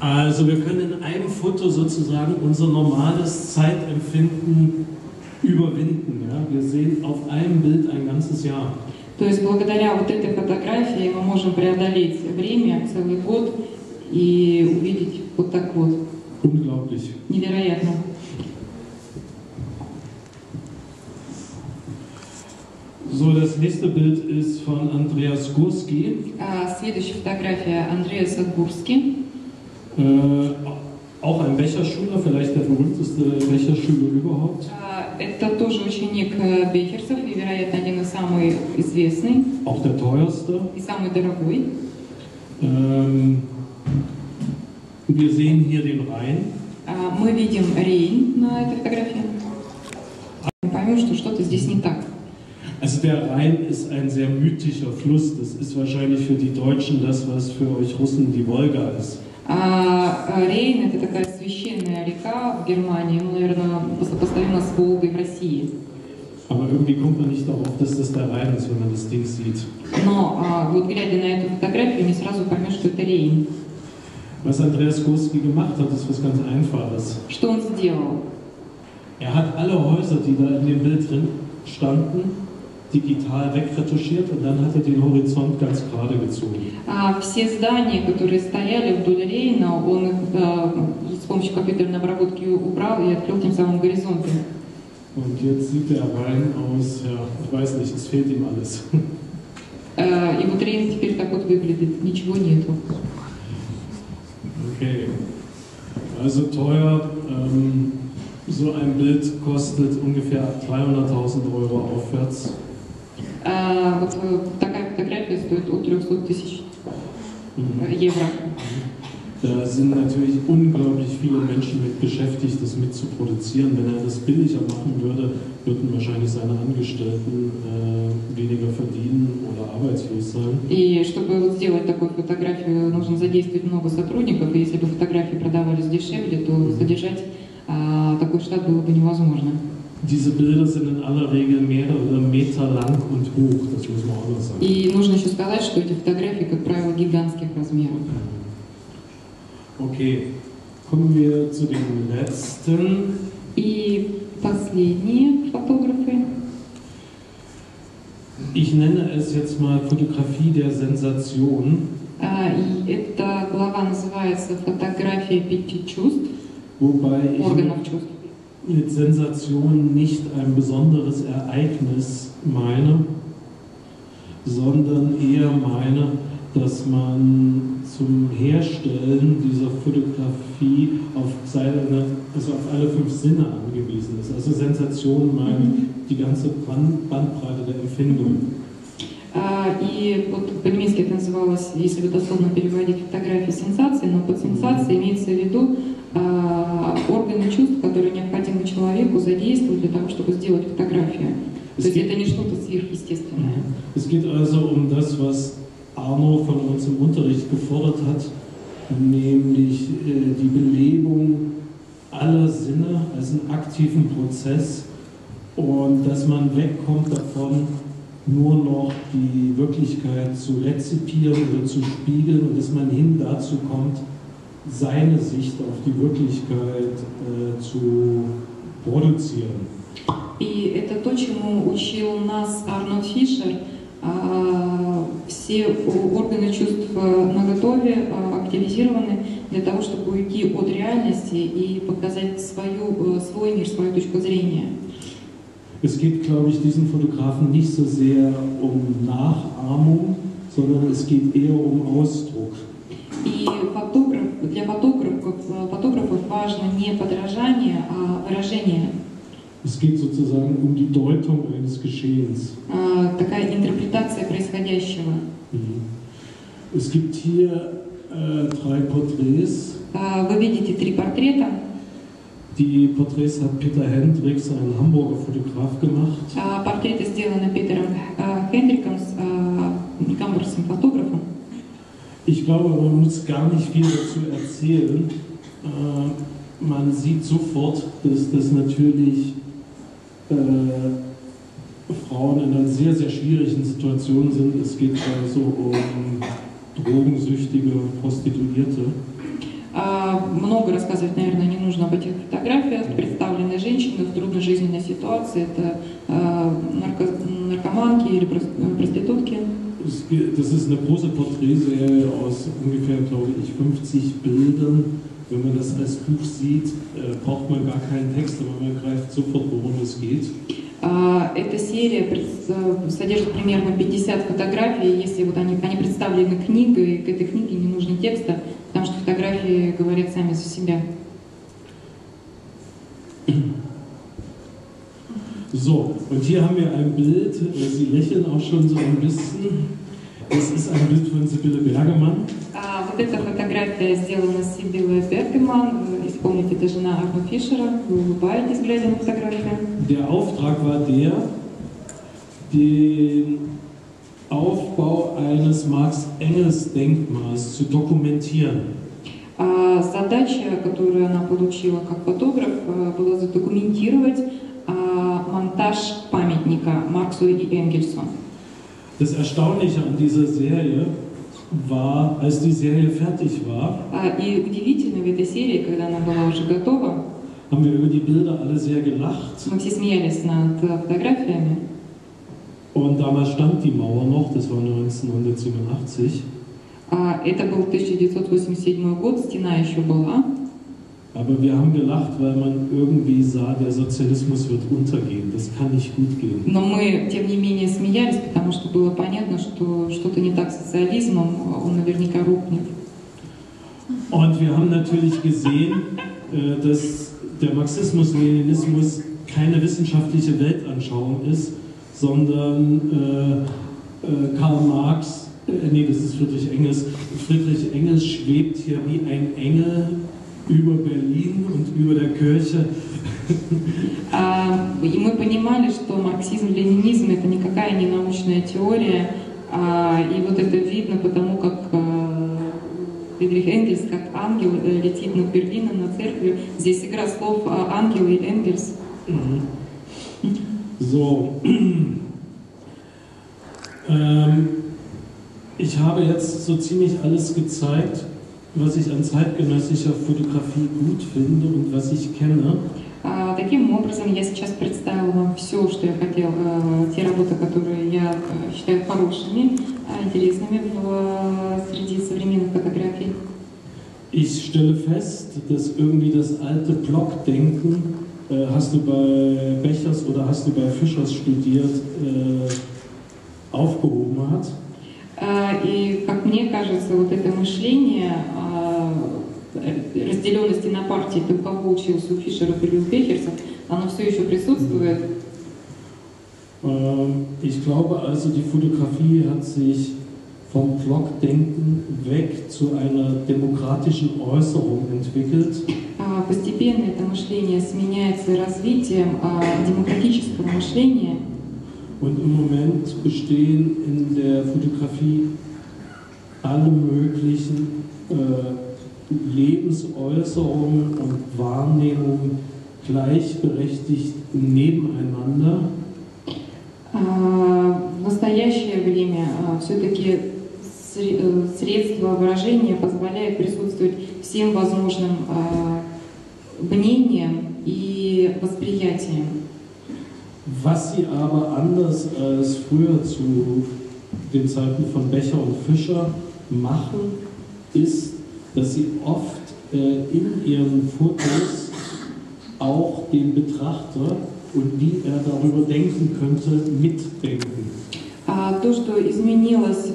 Also wir können in einem Foto sozusagen unser normales Zeitempfinden überwinden. Ja? Wir sehen auf einem Bild ein ganzes Jahr. То есть благодаря вот этой фотографии мы можем преодолеть время, целый год, и увидеть вот так вот. Unglaublich. Невероятно. So, das nächste Bild ist von Andreas Gursky. Следующая фотография Андреаса Гурски. Auch ein Becherschüler, vielleicht der berühmteste Becherschüler überhaupt. Это тоже ученик Бехерсов и, вероятно, один из самых известных. Auch der teuerste. И самый дорогой. Und wir sehen hier den Rhein. Мы видим Рейн на этой фотографии. Мы поймем, что что-то здесь не так. Also der Rhein ist ein sehr mythischer Fluss. Das ist wahrscheinlich für die Deutschen das, was für euch Russen die Wolga ist. Рейн — это такая священная река в Германии, ну, наверное, сопоставима с Волгой в России. Aber irgendwie kommt man nicht darauf, dass das der Rhein ist, wenn man das Ding sieht. Но вот глядя на эту фотографию, не сразу поймешь, что это Рейн. Was Andreas Gurski gemacht hat, ist was ganz Einfaches. Что он сделал? Er hat alle Häuser, die da in dem Bild drin standen, digital wegretuschiert und dann hat er den Horizont ganz gerade gezogen. Все здания, которые стояли вдоль Рейна, он их с помощью компьютерной обработки убрал и открыл тем самым горизонты. Und jetzt sieht der Rhein aus, ja, ich weiß nicht, es fehlt ihm alles. И вот Рейн теперь так вот выглядит, ничего нету. Okay, also teuer. So ein Bild kostet ungefähr 300.000 Euro aufwärts. Вот такая фотография стоит от 300 тысяч евро. Da sind natürlich unglaublich viele Menschen mit beschäftigt, das mitzuproduzieren. Wenn er das billiger machen würde, würden wahrscheinlich seine Angestellten weniger verdienen oder arbeitslos sein. И чтобы вот сделать такую фотографию, нужно задействовать много сотрудников. И если бы фотографии продавались дешевле, то содержать такой штат было бы невозможно. Diese Bilder sind in aller Regel mehrere Meter lang und hoch, das muss man auch noch sagen. И нужно еще сказать, что эти фотографии, как правило, гигантских размеров. Okay, kommen wir zu den letzten. И последние фотографы. Ich nenne es jetzt mal Fotografie der Sensation. И эта глава называется «Фотография 5 чувств», Wobei ich органов чувств. mit Sensation nicht ein besonderes Ereignis meine, sondern eher meine, dass man zum Herstellen dieser Fotografie auf alle 5 Sinne angewiesen ist. Also Sensation meint die ganze Bandbreite der Empfindung. И вот по-немецки это называлось, если бы дословно переводить, фотографии сенсации, но под сенсацией имеется в виду органы чувств, которые необходимы человеку задействовать для того, чтобы сделать фотографию. То есть это не что-то сверхъестественное. Es geht also um das, was Arno von uns im Unterricht gefordert hat, nämlich die Belebung aller Sinne als einen aktiven Prozess und dass man wegkommt davon, nur noch die Wirklichkeit zu rezipieren oder zu spiegeln und dass man hin dazu kommt, seine Sicht auf die Wirklichkeit zu produzieren. И это то, чему учил нас Арнольд Фишер. Все органы чувств наготове, активизированы для того, чтобы уйти от реальности и показать свой мир, свою точку зрения. Es geht, glaube ich, diesen Fotografen nicht so sehr um Nachahmung, sondern es geht eher um Ausdruck. И для фотографов важно не подражание, а выражение. Es geht sozusagen um die Deutung eines Geschehens. Такая интерпретация происходящего. Es gibt hier 3 Porträts. Вы видите 3 портрета. Die Porträts hat Peter Hendricks, ein Hamburger Fotograf, gemacht. Портреты сделаны Питером Хендриком, гамбургским фотографом. Ich glaube, man muss gar nicht viel dazu erzählen. Man sieht sofort, dass das natürlich Frauen in einer sehr, sehr schwierigen Situation sind. Es geht also um drogensüchtige Prostituierte. Много рассказывать, наверное, не нужно об этих фотографиях. Представлены женщины в трудной жизненной ситуации. Это наркоманки или проститутки. Das ist eine große Porträtserie aus ungefähr, glaube ich, 50 Bildern. Wenn man das als Buch sieht, braucht man gar keinen Text, aber man greift sofort, worum es geht. Эта серия содержит примерно 50 фотографий. Если вот они представлены книгой, к этой книге не нужно текста, потому что фотографии говорят сами за себя. So, und hier haben wir ein Bild, Sie lächeln auch schon so ein bisschen. Das ist ein Bild von Sibylle Bergemann. Вот эта фотография сделана Сибиллой Бергеман. Если помните, это жена Арно Фишера. Вы улыбаетесь, глядя на фотографию. Der Auftrag war der, den Aufbau eines Marx-Engels-Denkmals zu dokumentieren. Задача, которую она получила как фотограф, была задокументировать монтаж памятника Марксу и Энгельсу. Das Erstaunliche an dieser Serie war, als die Serie fertig war, И удивительно в этой серии, когда она была уже готова, haben wir über die Bilder alle sehr gelacht. мы все смеялись над фотографиями. Und damals stand die Mauer noch, das war 1987. Это был 1987 год, стена еще была. Aber wir haben gelacht, weil man irgendwie sah, der Sozialismus wird untergehen. Das kann nicht gut gehen. Но мы, тем не менее, смеялись, потому что было понятно, что что-то не так с социализмом, он наверняка рухнет. Und wir haben natürlich gesehen, dass der Marxismus-Leninismus keine wissenschaftliche Weltanschauung ist, sondern Karl Marx, nee, das ist Friedrich Engels. Friedrich Engels schwebt hier wie ein Engel über Berlin und über der Kirche. И мы понимали, что марксизм-ленинизм это никакая не научная теория, и вот это видно потому, как Фридрих Энгельс, как ангел, летит над Берлином, над церковью. Здесь игра слов ангел и Энгельс. So. Ich habe jetzt so ziemlich alles gezeigt, was ich an zeitgenössischer Fotografie gut finde und was ich kenne. Таким образом, я сейчас представила вам все, что я хотела, те работы, которые я считаю хорошими, интересными среди современных фотографий. Ich stelle fest, dass irgendwie das alte Blockdenken, hast du bei Bechers oder hast du bei Fischers studiert, aufgehoben hat. И, как мне кажется, вот это мышление разделенности на партии, ты у кого учился, у Фишеров или у Бехерса, оно все еще присутствует. Ich glaube also, die Fotografie hat sich vom Blockdenken weg zu einer demokratischen Äußerung entwickelt. Постепенно это мышление сменяется развитием демократического мышления. Und im Moment bestehen in der Fotografie alle möglichen Lebensäußerungen und Wahrnehmungen gleichberechtigt nebeneinander. В настоящее время все-таки средства выражения позволяют присутствовать всем возможным мнениям и восприятиям. Was sie aber anders als früher zu den Zeiten von Becher und Fischer machen, ist, dass sie oft in ihren Fotos auch den Betrachter und wie er darüber denken könnte, mitdenken. То, что изменилось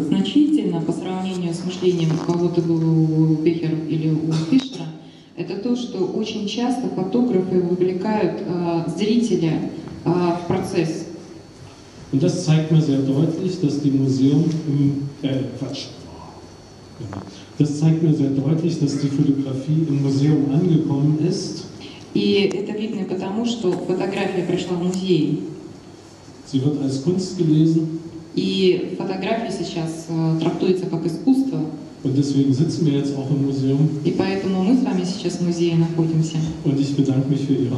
значительно по сравнению с мышлением кого-то было у Бехера или у Фишера, это то, что очень часто фотографы вовлекают зрителя в процесс. Und das zeigt mir sehr deutlich, dass die Das zeigt mir sehr deutlich, dass die Fotografie im Museum angekommen ist. И это видно потому, что фотография пришла в музей. Sie wird als Kunst gelesen. И фотография сейчас трактуется как искусство. Und deswegen sitzen wir jetzt auch im Museum. И поэтому мы с вами сейчас в музее находимся. Und ich bedanke mich für Ihre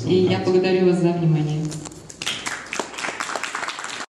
И я Aufmerksamkeit. благодарю вас за внимание.